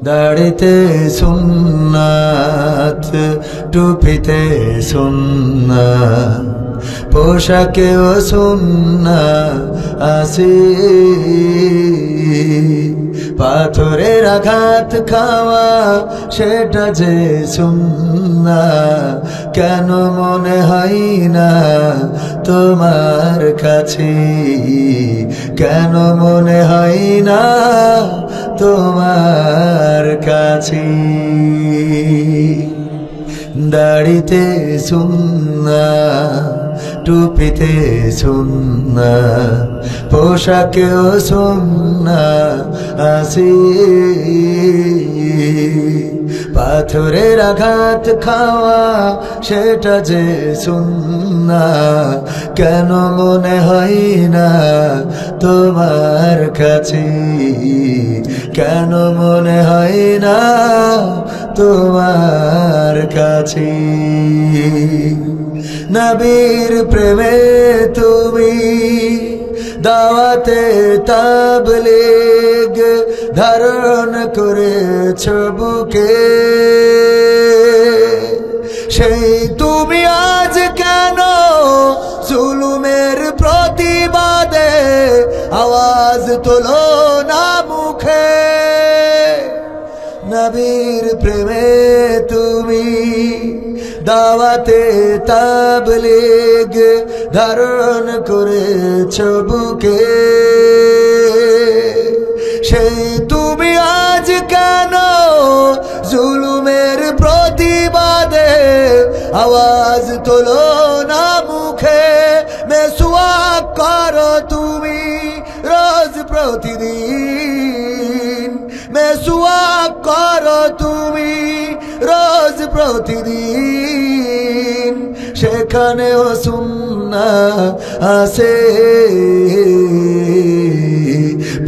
দাড়িতে সুন্নাত, টুপিতে সুন্নাত, পোশাকেও সুন্নাত আছে। পাথরের আঘাত খাওয়া সেটা যে সুন্নাত, কেন মনে হয় না তোমার কাছে? কেন মনে হয় না তোমার কাছে? দাড়িতে সুন্নাত, টুপিতে সুন্নাত, পোশাকেও সুন্নাত আছে। পাথরের আঘাত খাওয়া সেটা যে সুন্নাত, কেন মনে হয় না তোমার কাছে? কেন মনে হয় না তোমার কাছে? নবীর প্রেমে তুমি দাওয়াতে তাবলীগ ধারণ করেছ বুকে, সেই তুমি আজ কেন জুলুমের প্রতিবাদে আওয়াজ তোলো না মুখে? নবীর প্রেমে তুমি দাওয়াতে তাবলীগ ধারণ করেছ বুকে, সেই তুমি আজ কেন জুলুমের প্রতিবাদে আওয়াজ তোলো না মুখে? মেসওয়াক করো তুমি রোজ প্রতিদিন, মেসওয়াক করো তুমি রোজ প্রতিদিন, সেখানেও সুন্নাত আছে।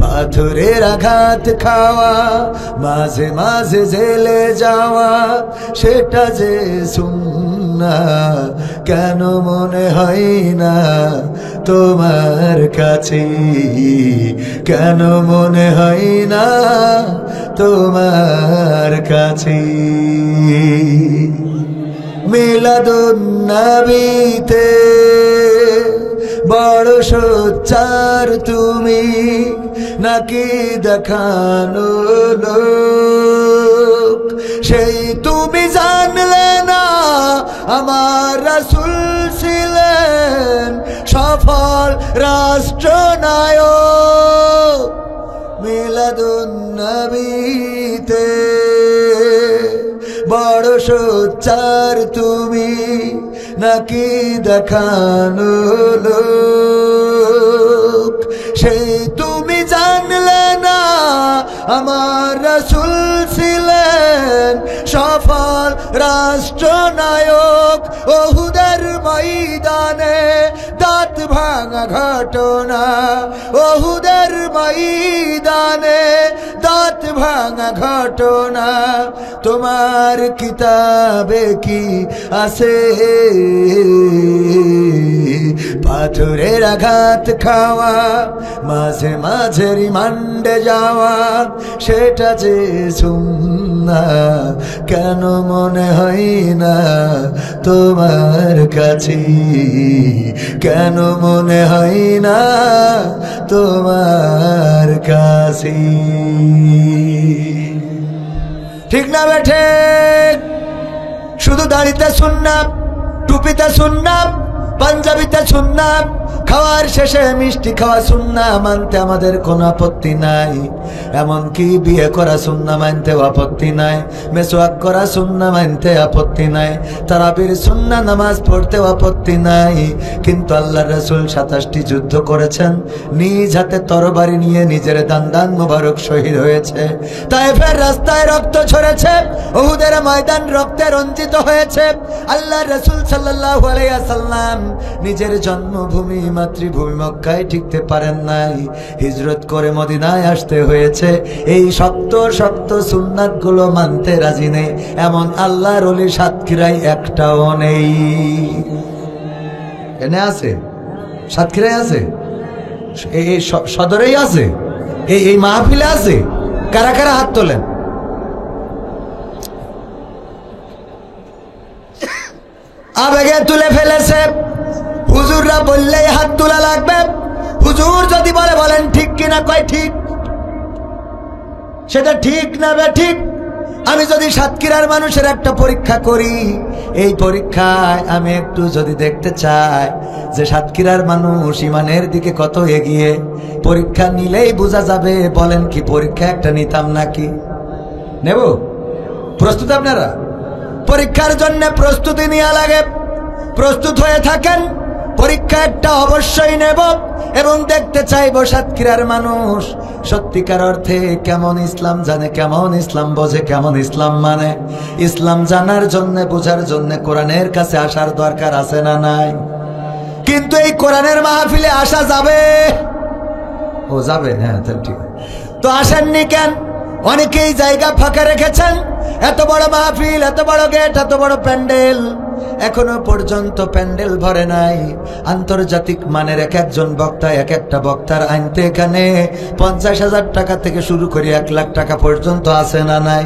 পাথরের আঘাত খাওয়া, মাঝে মাঝে জেলে যাওয়া সেটা যে সুন্নাত, কেন মনে হয় না তোমার কাছে? কেন মনে হয় না তোমার কাছে? মিলাদুন নবীতে বড় সোচ্চার তুমি, নাকি দেখানো লোক? সেই তুমি জানলে না আমার রাসূল ছিলেন সফল রাষ্ট্রনায়ক। মিলাদুন নবীতে বড় সোচ্চার তুমি, নাকি দেখানো লোক? সেই তুমি জানলে না আমার রাসূল ছিলেন সফল রাষ্ট্রনায়ক। ওহুদের ময়দানে দাঁত ভাঙা ঘটনা, ওহুদের ময়দানে দাঁত ভাঙা ঘটনা তোমার কিতাবে কি আছে? পাথরের আঘাত খাওয়া, মাঝে মাঝে রিমান্ডে যাওয়া সেটা যে সুন্নাত, কেন মনে হয় না তোমার কাছে? কেন মনে হয় না তোমার কাছে? ঠিক না বেঠে? শুধু দাড়িতে সুন্নাত, টুপিতে সুন্নাত, পাঞ্জাবিতে সুন্নাত, খাওয়ার শেষে মিষ্টি খাওয়া সুন্নাত মানতে আমাদের কোনো আপত্তি নাই। এমনকি বিয়ে করা সুন্নাত মানতে আপত্তি নাই, মেসওয়াক করা সুন্নাত মানতে আপত্তি নাই, তারাবির সুন্নাত নামাজ পড়তে আপত্তি নাই। কিন্তু আল্লাহর রাসূল 27টি যুদ্ধ করেছেন, নিজ হাতে তরবারি নিয়ে নিজের দান মোবারক শহীদ হয়েছে। তায়েফের রাস্তায় রক্ত ঝরেছে, উহুদের ময়দান রক্তে রঞ্জিত হয়েছে। আল্লাহর রাসূল সাল্লাল্লাহু আলাইহি ওয়াসাল্লাম নিজের জন্মভূমি মাতৃভূমি মক্কায় টিকতে পারেন নাই, হিজরত করে মদিনায় আসতে হয়েছে। এই শক্ত শক্ত সুন্নাত গুলো মানতে রাজি নেই এমন আল্লাহর ওলি সাতক্ষীরায় একটাও নেই। এনে আছে, সাতক্ষীরায় আছে, এই সদরেই আছে, এই মাহফিলে আছে। কারা কারা হাত তোলেন? আবেগে তুলে ফেলেছে। হুজুররা বললেই হাত তোলা লাগবে। হুজুর যদি বলেন ঠিক কিনা, কয় ঠিক। সেটা ঠিক না ঠিক? আমি যদি সাতক্ষীরার মানুষের একটা পরীক্ষা করি, এই পরীক্ষায় আমি একটু যদি দেখতে চাই যে সাতক্ষীরার মানুষ ইমানের দিকে কত এগিয়ে, পরীক্ষা নিলেই বোঝা যাবে। বলেন কি পরীক্ষা একটা নিতাম নাকি? নেব? প্রস্তুত আপনারা? পরীক্ষার জন্য প্রস্তুতি নেওয়া লাগে। প্রস্তুত হয়ে থাকেন। পরীক্ষা একটা অবশ্যই নেব এবং দেখতে চাইব সাতক্ষীরার মানুষ সত্যিকার অর্থে কেমন ইসলাম জানে, কেমন ইসলাম বোঝে, কেমন ইসলাম মানে। ইসলাম জানার জন্য, বোঝার জন্য কোরআনের কাছে আসার দরকার আছে না নাই? কিন্তু এই কোরআনের মাহফিলে আসা যাবে? ও যাবে, হ্যাঁ তাহলে ঠিক। তো আসেননি কেন? অনেকেই জায়গা ফাঁকা রেখেছেন। এত বড় মাহফিল, এত বড় গেট, এত বড় প্যান্ডেল, এখনো পর্যন্ত প্যান্ডেল ভরে নাই। আন্তর্জাতিক মানের এক একজন বক্তা, এক একটা বক্তার আনতে এখানে 50,000 টাকা থেকে শুরু করে 1 লাখ টাকা পর্যন্ত আছে না নাই?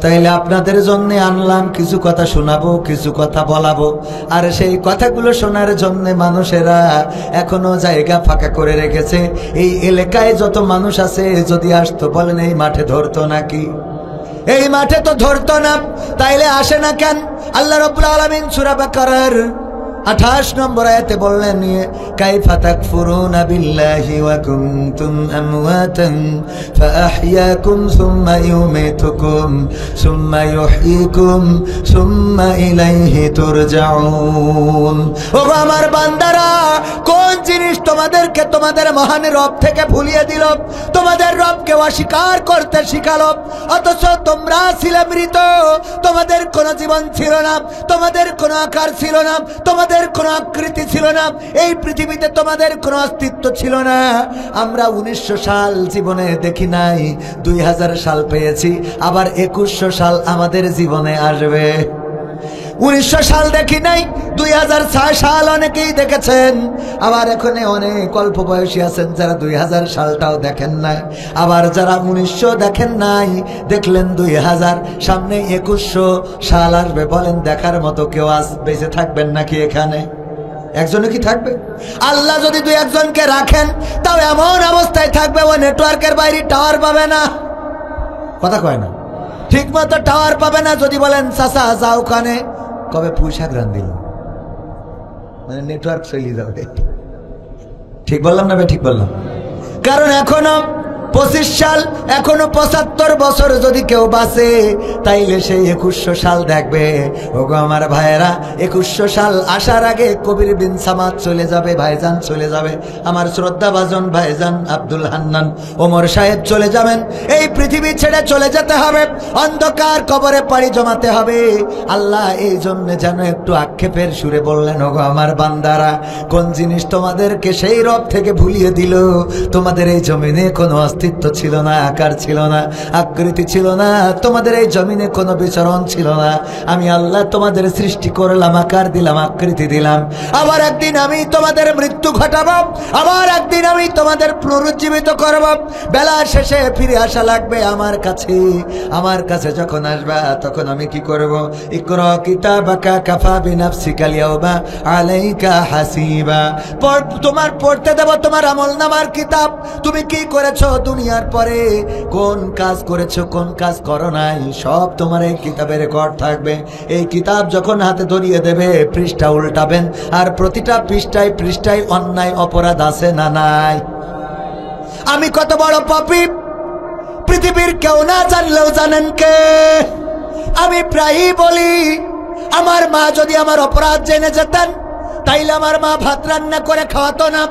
তাইলে আপনাদের জন্য আনলাম, কিছু কথা শোনাবো, কিছু কথা বলাবো। আর সেই কথাগুলো শোনার জন্য মানুষেরা এখনো জায়গা ফাঁকা করে রেখেছে। এই এলাকায় যত মানুষ আছে যদি আসতো, বলেন এই মাঠে ধরতো নাকি? এই মাঠে তো ধরতো না। তাইলে আসে না কেন? আল্লাহ রাব্বুল আলামিন সূরা বাকারার 28 নম্বর আয়াতে বললেন, কাইফা তাকফুরুনা বিল্লাহি ওয়া কুনতুম আমওয়াতান ফাআহইয়াকুম সুম্মা ইউমীতুকুম সুম্মা ইউহয়িকুম সুম্মা ইলাইহি তুরজাউন। ওগো আমার বান্দারা, কোন জিনিস তোমাদেরকে তোমাদের মহান রব থেকে ভুলিয়ে দিল? তোমাদের রবকে অস্বীকার করতে শিখালো, অথচ তোমরা ছিলে মৃত। তোমাদের কোনো জীবন ছিল না, তোমাদের কোনো আকার ছিল না, তোমাদের কোনো আকৃতি ছিল না, এই পৃথিবীতে তোমাদের কোনো অস্তিত্ব ছিল না। আমরা 1900 সাল জীবনে দেখি নাই, 2000 সাল পেয়েছি, আবার 2100 সাল আমাদের জীবনে আসবে। 1900 সাল দেখি নাই, 2006 সাল অনেকেই দেখেছেন। আবার এখানে অনেক অল্প বয়সী আছেন যারা 2000 সালটাও দেখেন নাই। আবার যারা 1900 দেখেন নাই, দেখলেন 2000, সামনে 2100 সাল আসবে। বলেন দেখার মতো কেউ আজ বেঁচে থাকবেন নাকি এখানে? একজনও কি থাকবে? আল্লাহ যদি 2-1জনকে রাখেন, তাও এমন অবস্থায় থাকবে ও নেটওয়ার্কের বাইরে টাওয়ার পাবে না। কথা কয় না? ঠিক মতো টাওয়ার পাবে না। যদি বলেন চাচা যাও ওখানে, কবে পুঁইশাক রান দিল, মানে নেটওয়ার্ক চলে যাবে। ঠিক বললাম না ভাই? ঠিক বললাম? কারণ এখনো 25 সাল, এখনো 75 বছর যদি কেউ বাঁচে, তাইলে সেই 2100 সাল দেখবে। ওগো আমার ভাইয়েরা, 2100 সাল আসার আগে কবির বিন সামাদ চলে যাবে, ভাইজান চলে যাবে। আমার শ্রদ্ধাভাজন ভাইজান আব্দুল হান্নান ওমর সাহেব চলে যাবেন। এই পৃথিবী ছেড়ে চলে যেতে হবে, অন্ধকার কবরে পাড়ি জমাতে হবে। আল্লাহ এই জন্য যেন একটু আক্ষেপের সুরে বললেন, ওগো আমার বান্দারা, কোন জিনিস তোমাদেরকে সেই রব থেকে ভুলিয়ে দিল? তোমাদের এই জমিনে কোনো অস্তিত্ব ছিল না, আকার ছিল না, আকৃতি ছিল না, তোমাদের এই জমিনে কোনো বিচরণ ছিল না। আমি আল্লাহ তোমাদের সৃষ্টি করলাম, আকার দিলাম, আকৃতি দিলাম। আবার একদিন আমি তোমাদের মৃত্যু ঘটাবো, আবার একদিন আমি তোমাদের পুনরুজ্জীবিত করব। বেলা শেষে ফিরে আসা লাগবে আমার কাছে। আমার কাছে যখন আসবা, তখন আমি কি করব? ইকরা কিতাবাকা কাফা বিনাফসিকা আল-ইয়াওমা আলাইকা হাসিবা। তোমার পড়তে দেব তোমার আমলনামার কিতাব। তুমি কি করেছো দুনিয়ার পরে, কোন কাজ করেছো, কোন কাজ করো নাই, সব তোমার এই কিতাবে রেকর্ড থাকবে। এই কিতাব যখন হাতে ধরিয়ে দেবে, পৃষ্ঠা উল্টাবেন, আর প্রতিটা পৃষ্ঠায় পৃষ্ঠায় অন্যায় অপরাধ আছে না নাই? আমি কত বড় পাপী পৃথিবীর কেউ না জানলেও জানেন কে? আমি প্রায়ই বলি, আমার মা যদি আমার অপরাধ জেনে যেতেন, তাইলে আমার মা ভাত রান্না করে খাওয়াতো না।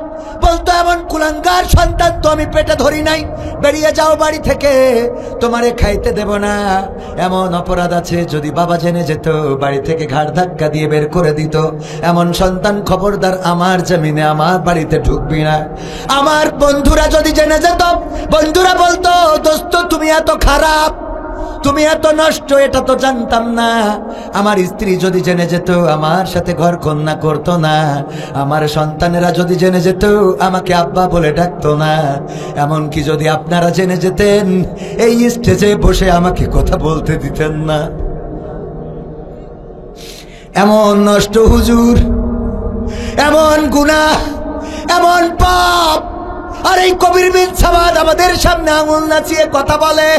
বলতো, এমন কুলাঙ্গার সন্তান তো আমি পেটে ধরি নাই, বেরিয়ে যাও বাড়ি থেকে, তোমারে খাইতে দেব না। এমন অপরাধ আছে, যদি বাবা জেনে যেত, বাড়ি থেকে ঘাড় ধাক্কা দিয়ে বের করে দিত। এমন সন্তান খবরদার আমার জমিনে, আমার বাড়িতে ঢুকবি না। আমার বন্ধুরা যদি জেনে যেত, বন্ধুরা বলতো, দোস্ত তুমি এত খারাপ, তুমি এত নষ্ট, এটা তো জানতাম না। আমার স্ত্রী যদি জেনে যেত, আমার সাথে ঘর কন্যা করতো না। আমার সন্তানেরা যদি জেনে যেত, আমাকে আব্বা বলে ডাকতো না। এমনকি যদি আপনারা জেনে যেতেন, এই স্টেজে বসে আমাকে কথা বলতে দিতেন না। এমন নষ্ট হুজুর, এমন গুনাহ, এমন পাপ। আর এই কবির বিন সামাদ আমাদের সামনে আঙুল নাচিয়ে কথা বলে।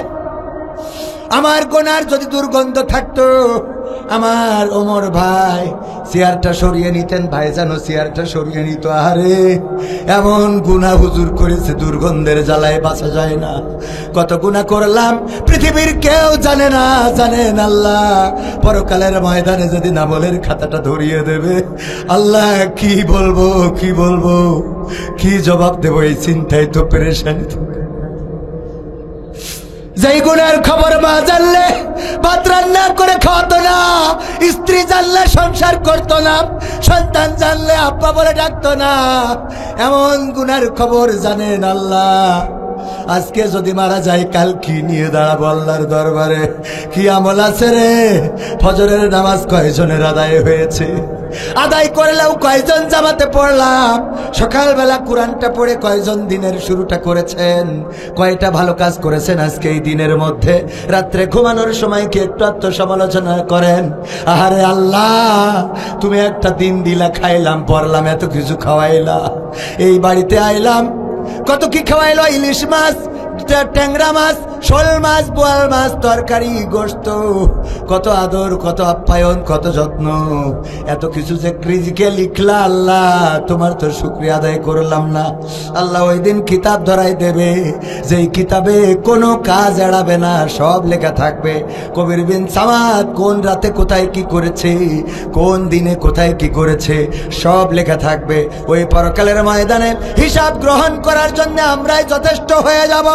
আমার গুনার যদি দুর্গন্ধ থাকতো, আমার ওমর ভাই চেয়ারটা সরিয়ে নিতেন, ভাই যেন চেয়ারটা সরিয়ে নিত। আরে এমন গুনাহ হুজুর করেছে, দুর্গন্ধের জ্বালায় বাঁচা যায় না। কত গুনাহ করলাম পৃথিবীর কেউ জানে না, জানেন আল্লাহ। পরকালের ময়দানে যদি আমলের খাতাটা ধরিয়ে দেবে, আল্লাহ কি বলবো, কি বলবো, কি জবাব দেবো, এই চিন্তায় তো পেরেশানি। যেই গুণের খবর মা জানলে ভাত রান্না করে খাওয়াতো না, স্ত্রী জানলে সংসার করতো না, সন্তান জানলে আব্বা বলে ডাকতো না, এমন গুনার খবর জানেন আল্লাহ। আজকে যদি মারা যায়, কাল কি নিয়ে দাঁড়াবো আল্লাহর দরবারে? কি আমল আছে রে? ফজরের নামাজ কয়জনের আদায় হয়েছে? আদায় করলেও কয়জন জামাতে পড়লাম? সকালবেলা কোরআনটা পড়ে কয়জন দিনের শুরুটা করেছেন? কয়টা ভালো কাজ করেছেন আজকে এই দিনের মধ্যে? রাত্রে ঘুমানোর সময় কি একটু আত্মসমালোচনা করেন? আহারে আল্লাহ, তুমি একটা দিন দিলা, খাইলাম, পড়লাম, এত কিছু খাওয়াইলা, এই বাড়িতে আইলাম, কত কি খাওয়াইলো, ইলিশ মাছ, ট্যাংরা মাছ, শোল মাছ, বোয়াল মাছ, তরকারি, গোশত, কত আদর, কত আপ্যায়ন, কত যত্ন, এত কিছু যে রিজিকে লিখলা আল্লাহ, তোমার তো শুকরিয়া আদায় করলাম না। আল্লাহ ওই দিন কিতাব ধরাই দেবে, যেই কিতাবে কোনো কাজ এড়াবে না, সব লেখা থাকবে। কবির বিন সামাদ কোন রাতে কোথায় কি করেছে, কোন দিনে কোথায় কি করেছে, সব লেখা থাকবে। ওই পরকালের ময়দানে হিসাব গ্রহণ করার জন্য আমরাই যথেষ্ট হয়ে যাব।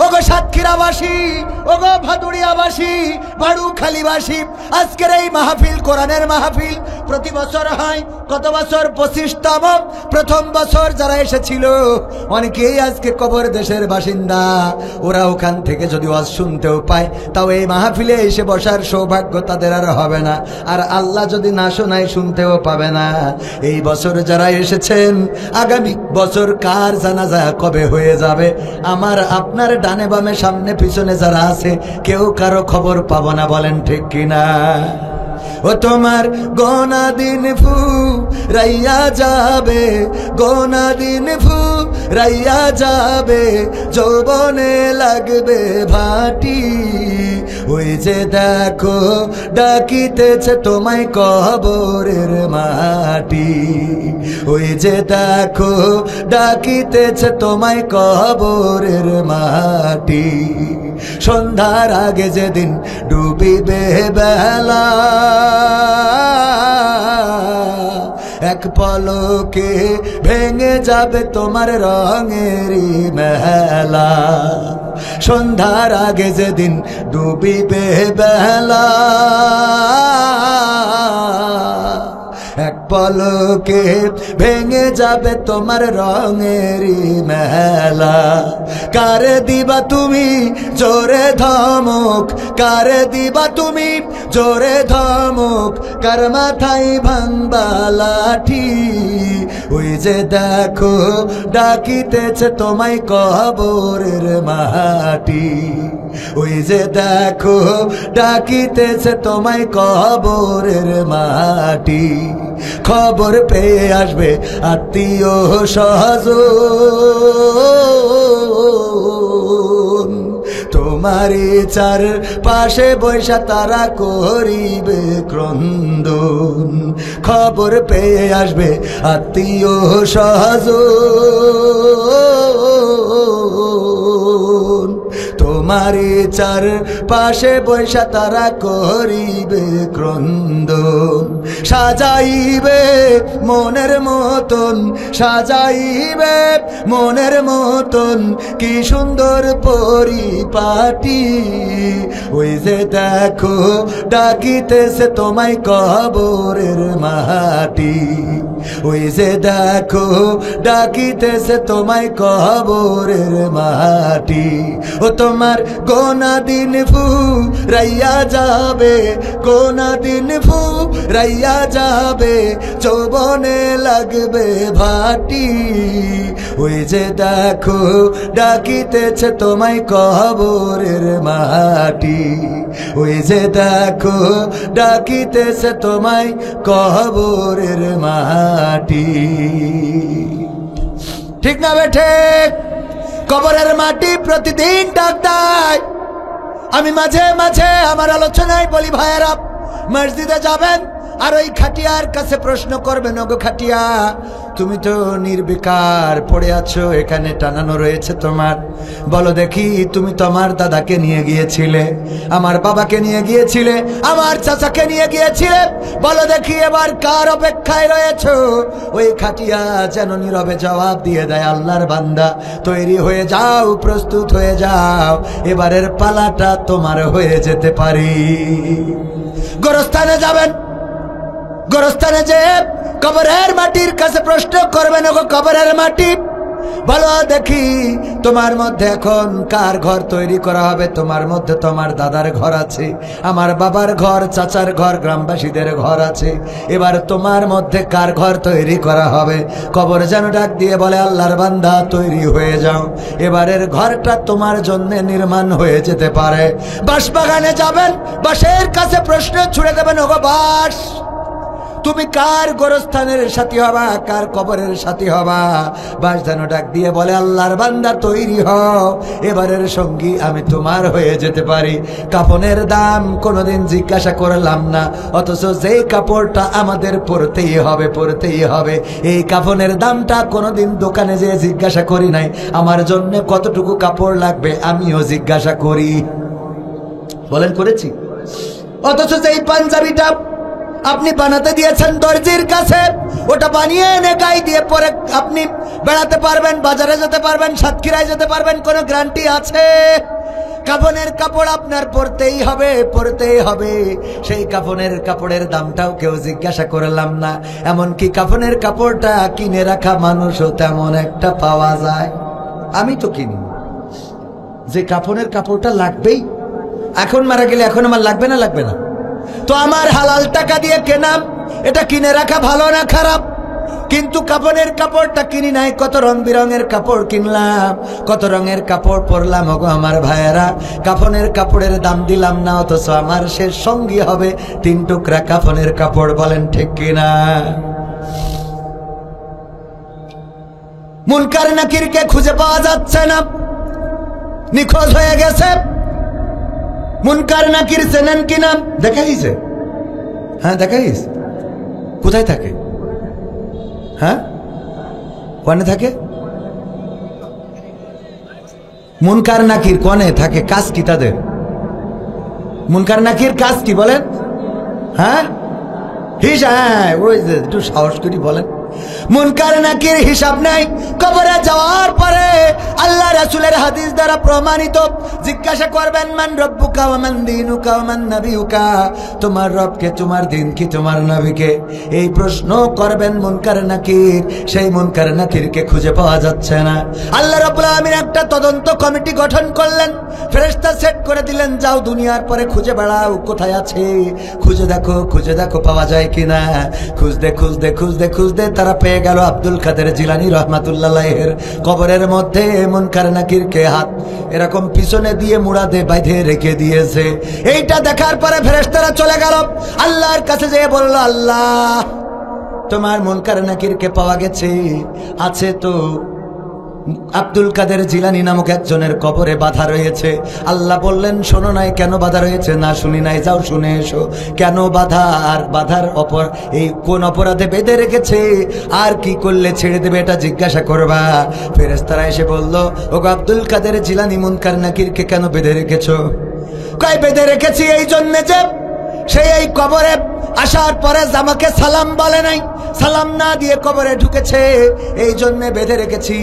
ওগো সাতক্ষীরাবাসী, ওগো ভাদুড়িয়াবাসী, ভাড়ুখালীবাসী, আজকের এই মাহফিল, কোরআনের মাহফিল প্রতি বছর হয়। কত বছর? 25তম। প্রথম বছর যারা এসেছিল অনেকেই আজকে কবর দেশের বাসিন্দা। ওরা ওখান থেকে যদি ওয়াজ শুনতেও পায়, তাও এই মাহফিলে এসে বসার সৌভাগ্য তাদের আর হবে না। আর আল্লাহ যদি না শোনায়, শুনতেও পাবে না। এই বছর যারা এসেছেন, আগামী বছর কার জানাজা কবে হয়ে যাবে, আমার আপনার ডানে বামে সামনে পিছনে যারা আছে, কেউ কারো খবর পাবো না। বলেন ঠিক কিনা? ও তোমার গোনা দিন ফু রাইয়া যাবে, গোনা দিন ফু রাইয়া যাবে, যৌবনে লাগবে ভাটি। ওই যে দেখো ডাকিতেছে তোমায় কবরের মাটি, ওই যে দেখো ডাকিতেছে তোমায় কবরের মাটি। সন্ধ্যার আগে যেদিন ডুবিবে বেলা, এক পলকে ভেঙে যাবে তোমার রঙেরই মেলা। সন্ধ্যার আগে যেদিন ডুবিবে বেলা, এক পলকে ভেঙে যাবে তোমার রঙেরই মেলা। কারে দিবা তুমি জোরে ধমক, কারে দিবা তুমি জোরে ধমক, কার মাথায় ভাঙবা লাঠি। ওই যে দেখো ডাকিতেছে তোমায় কবরের মাটি, ওই যে দেখো ডাকিতেছে তোমায় কবরের মাটি। খবর পেয়ে আসবে আত্মীয় স্বজন, তোমারই চার পাশে বৈশা তারা করিবে ক্রন্দন। খবর পেয়ে আসবে আত্মীয় স্বজন, তোমারই চার পাশে বৈশা তারা করিবে ক্রন্দন। সাজাইবে মনের মতন, সাজাইবে মনের মতন, কি সুন্দর পরিপাটি। ওই যে দেখো ডাকিতেছে তোমায় কবরের মাটি, ওই যে দেখো ডাকিতেছে তোমায় কবরের মাটি, ও তোমার গোনা দিন ফুরাইয়া যাবে, গোনা দিন ফুরাইয়া যাবে, যৌবনে লাগবে ভাটি। ওই যে দেখো ডাকিতেছে তোমায় কবরের মাটি, ওই যে দেখো ডাকিতেছে তোমায় কবরের মাটি। ঠিক না বেঠে? কবরের মাটি প্রতিদিন ডাক দেয়। আমি মাঝে মাঝে আমার আলোচনায় বলি, ভাইয়েরা মসজিদে যাবেন আর ওই খাটিয়ার কাছে প্রশ্ন করবেন, ওগো খাটিয়া তুমি তো নির্বিকার পড়ে আছো, এখানে টানানো রয়েছে তোমার, বলো দেখি তুমি তো আমার দাদাকে নিয়ে গিয়েছিলে, আমার বাবাকে নিয়ে গিয়েছিলে, আমার চাচাকে নিয়ে গিয়েছিলে, বলো দেখি এবার কার অপেক্ষায় রয়েছো? ওই খাটিয়া যেন নীরবে জবাব দিয়ে দেয়, আল্লাহর বান্দা তৈরি হয়ে যাও, প্রস্তুত হয়ে যাও, এবারের পালাটা তোমার হয়ে যেতে পারি। গোরস্থানে যাবেন, গোরস্থানে যে কবরের মাটির কাছে প্রশ্ন করবেন, ওগো কবরের মাটি বলো দেখি তোমার মধ্যে এখন কার ঘর তৈরি করা হবে? তোমার মধ্যে তোমার দাদার ঘর আছে, আমার বাবার ঘর, চাচার ঘর, গ্রামবাসীদের ঘর আছে, এবার তোমার মধ্যে কার ঘর তৈরি করা হবে? কবর যেন ডাক দিয়ে বলে, আল্লাহর বান্দা তৈরি হয়ে যাও, এবারের ঘরটা তোমার জন্য নির্মাণ হয়ে যেতে পারে। বাঁশবাগানে যাবেন, বাঁশের কাছে প্রশ্ন ছুড়ে দেবেন, ওগো বাঁশ তুমি কার গোরস্থানের সাথী হবা, কার কবরের সাথী হবা? বাস যেন ডাক দিয়ে বলে, আল্লাহর বান্দা তৈরি হও, এবারের সঙ্গী আমি তোমার হয়ে যেতে পারি। কাফনের দাম কোনোদিন জিজ্ঞাসা করলাম না, অথচ যেই কাপড়টা আমাদের পরতেই হবে, পরতেই হবে, এই কাফনের দামটা কোনোদিন দোকানে যেয়ে জিজ্ঞাসা করি নাই, আমার জন্য কতটুকু কাপড় লাগবে আমিও জিজ্ঞাসা করি। বলেন করেছি? অথচ যেই পাঞ্জাবিটা আপনি বানাতে দিয়েছেন দর্জির কাছে, ওটা বানিয়ে এনে গায়ে দিয়ে পরে আপনি বেড়াতে পারবেন, বাজারে যেতে পারবেন, সাতক্ষীরায় যেতে পারবেন, কোনো গ্যারান্টি আছে? কাফনের কাপড় আপনার পরতেই হবে, পরতেই হবে। সেই কাফনের কাপড়ের দামটাও কেউ জিজ্ঞাসা করলাম না, এমনকি কাফনের কাপড়টা কিনে রাখা মানুষও তেমন একটা পাওয়া যায়। আমি তো কিনি, যে কাফনের কাপড়টা লাগবেই, এখন মারা গেলে এখন আমার লাগবে না, লাগবে না তো আমার হালাল টাকা দিয়ে কেনা, এটা কিনে রাখা ভালো না খারাপ? কিন্তু কাফনের কাপড়টা কিনি নাই, কত রং বিরঙের কাপড় কিনলাম, কত রঙের কাপড় পরলাম, ওগো আমার ভাইয়েরা, কাফনের কাপড়ের দাম দিলাম না, অথচ আমার শেষ সঙ্গী হবে 3 টুকরা কাফনের কাপড়। বলেন ঠিক কিনা? মুনকার নাকিরকে খুঁজে পাওয়া যাচ্ছে না, নিখোঁজ হয়ে গেছে। মুনকার নাকির চেনেন কি নাম? দেখাইছে? হ্যাঁ দেখাইস। কোথায় থাকে? হ্যাঁ কোনে থাকে? মুনকার নাকির কোনে থাকে? কাজ কি তাদের? মুনকার নাকির কাজ কি বলেন? হ্যাঁ হিসাব, ওই যে একটু সাহস করি বলেন। মুনকার নাকির হিসাব নাই। কবরে যাওয়ার পরে আল্লাহ রাসূলের হাদিস দ্বারা প্রমাণিত, জিজ্ঞাসা করবেন মান রব্বুকা ওয়া মান দীনুকা ওয়া মান নাবিয়ুকা, তোমার রবকে, তোমার দিন কি, তোমার নবীকে, এই প্রশ্ন করবেন মুনকার নাকির। সেই মুনকার নাকিরকে খুঁজে পাওয়া যাচ্ছে না। আল্লাহ রাব্বুল আলামিন একটা তদন্ত কমিটি গঠন করলেন, ফেরেশতা সেট করে দিলেন, যাও দুনিয়ার পরে খুঁজে বেড়াও, কোথায় আছে খুঁজে দেখো, খুঁজে দেখো পাওয়া যায় কিনা। খুঁজতে খুঁজতে খুঁজতে খুঁজতে তারা পেয়ে গেল আব্দুল কাদের জিলানী রহমাতুল্লাহ আলাইহির কবরের মধ্যে মুনকার নাকিরকে হাত এরকম পিছনে দিয়ে মুড়াতে বাইধে রেখে দিয়েছে। এইটা দেখার পরে ফেরেশতারা চলে গেল আল্লাহর কাছে, যেয়ে বলল, আল্লাহ তোমার মুনকার নাকিরকে পাওয়া গেছে, আছে তো আব্দুল কাদের জিলানী নামক একজনের কবরে বাধা রয়েছে। আল্লাহ বললেন, শোনো নাই কেন বাধা রয়েছে? না শুনি নাই, যাও শুনে এসো কেন বাধা, আর বাধার এই কোন অপরাধে বেঁধে রেখেছে, আর কি করলে ছেড়ে দেবে এটা জিজ্ঞাসা করবা। ফেরেশতারা এসে বলল, ওগো আব্দুল কাদের জিলানী মুনকার নাকিরকে কেন বেঁধে রেখেছো? কয় বেঁধে রেখেছি এই জন্য যে সে এই কবরে আসার পরে আমাকে সালাম বলে নাই, সালাম না দিয়ে কবরে ঢুকেছে, এই জন্য বেঁধে রেখেছি।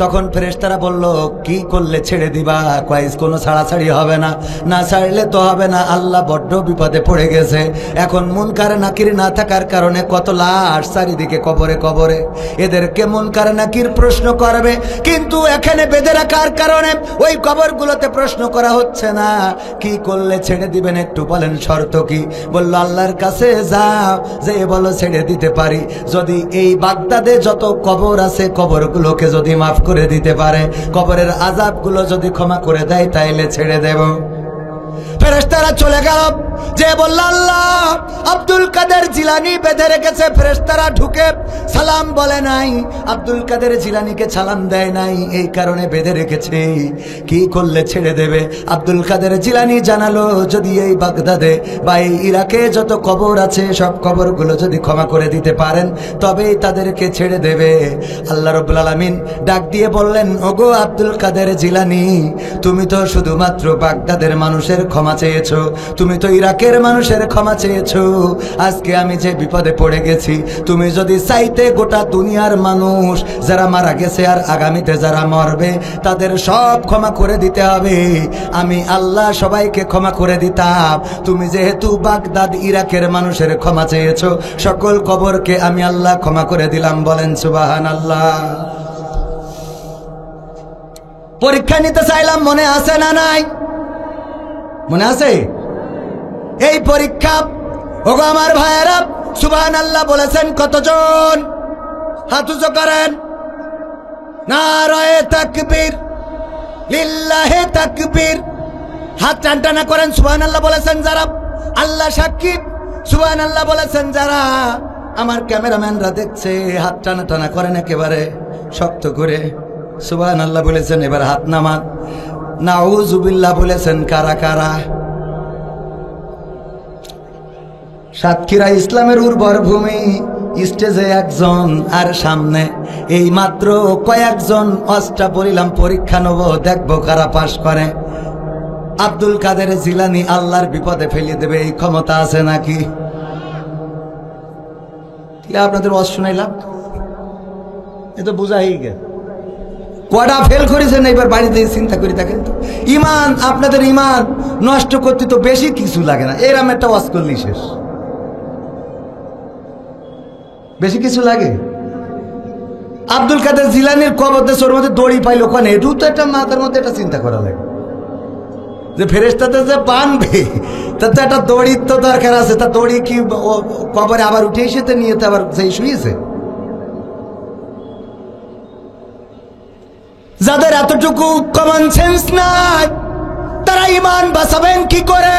তখন ফেরেশতারা বলল, কি করলে ছেড়ে দিবা? কয় কোনো ছাড়াছাড়ি হবে না, না ছাড়লে তো হবে না, আল্লাহ বড্ড বিপদে পড়ে গেছে। এখন মুনকার নাকির না থাকার কারণে কত লাশ চারিদিকে কবরে কবরে, এদেরকে মুনকার নাকির প্রশ্ন করবে, কিন্তু এখানে বেঁধে রাখার কারণে ওই কবরগুলোতে প্রশ্ন করা হচ্ছে না। কি করলে ছেড়ে দিবেন একটু বলেন, শর্ত কি? বলল, আল্লাহর কাছে যাও, যে বলো ছেড়ে দিতে পারি। যদি এই বাগদাদে যত কবর আছে কবরগুলোকে যদি মাফ করে দিতে পারে, কবরের আযাবগুলো যদি ক্ষমা করে দেয়, তাইলে ছেড়ে দেব। ফেরেশতারা চলে গেল, যে বলল, আল্লাহ আব্দুল কাদের জিলানী বেঁধে রেখেছে। ফেরেশতারা ঢুকে সালাম বলে নাই, আব্দুল কাদের জিলানীকে সালাম দেয় নাই, এই কারণে বেঁধে রেখেছে। কি করলে ছেড়ে দেবে? আব্দুল কাদের জিলানী জানালো, যদি এই বাগদাদে বা এই ইরাকে যত কবর আছে সব কবরগুলো যদি ক্ষমা করে দিতে পারেন, তবেই তাদেরকে ছেড়ে দেবে। আল্লাহ রাব্বুল আলামিন ডাক দিয়ে বললেন, ওগো আব্দুল কাদের জিলানী, তুমি তো শুধুমাত্র বাগদাদের মানুষের ক্ষমা চেয়েছো, তুমি তো ইরাকের মানুষের ক্ষমা চেয়েছো। আজকে আমি যে বিপদে পড়ে গেছি, তুমি যদি চাইতে গোটা দুনিয়ার মানুষ যারা মারা গেছে আর আগামীতে যারা মরবে তাদের সব ক্ষমা করে দিতে হবে, আমি আল্লাহ সবাইকে ক্ষমা করে দিতাম। তুমি যেহেতু বাগদাদ ইরাকের মানুষের ক্ষমা চেয়েছো, সকল কবরকে আমি আল্লাহ ক্ষমা করে দিলাম। বলেন সুবহানাল্লাহ। পরীক্ষা নিতে চাইলাম, মনে আছে না নাই? মনে আছে? এই পরীক্ষা, ওগো আমার ভাইয়েরা, সুবহানাল্লাহ বলেছেন কতজন? হাত উঁচু করেন। নারায়ে তাকবীর, লিল্লাহে তাকবীর। হাত টান টানা করেন। সুবহানাল্লাহ বলেছেন যারা, আল্লাহ সাক্ষী, সুবহানাল্লাহ বলেছেন যারা। আমার ক্যামেরাম্যানরা দেখছে, হাত টানা টানা করেন একেবারে শক্ত করে। সুবহানাল্লাহ বলেছেন। এবার হাত নামান। নাউযুবিল্লাহ বলেছেন কারা কারা? সাতক্ষীরা ইসলামের উর্বর ভূমি, স্টেজে একজন আর সামনে এই মাত্র কয়েকজন। অষ্টা বলিলাম পরীক্ষা নেব, দেখবো কারা পাশ করে। আব্দুল কাদের জিলানী আল্লাহর বিপদে ফেলিয়ে দেবে, এই ক্ষমতা আছে নাকি? আপনাদের ওয়াজ শুনাইলাম, এ তো বুঝাই গে। কটা ফেল করেছেন, এবার বাড়িতে চিন্তা করি থাকেন তো। ইমান, আপনাদের ইমান নষ্ট করতে তো বেশি কিছু লাগে না, এরম একটা ওয়াজ করলেই শেষ। বেশি কিছু লাগে? আব্দুল কাদের জিলানীর কবর দেশের মধ্যে দড়ি পাইল ওখানে, এটু তো একটা মাথার মধ্যে একটা চিন্তা করা লাগে, যে ফেরেশতাতে যে বানবে তার তো একটা দড়ির তো দরকার আছে। তা দড়ি কি কবরে আবার উঠে এসে নিয়ে তো আবার সেই শুয়েছে? যাদের এতটুকু কমন সেন্স নাই, তারা ইমান বাঁচাবেন কি করে?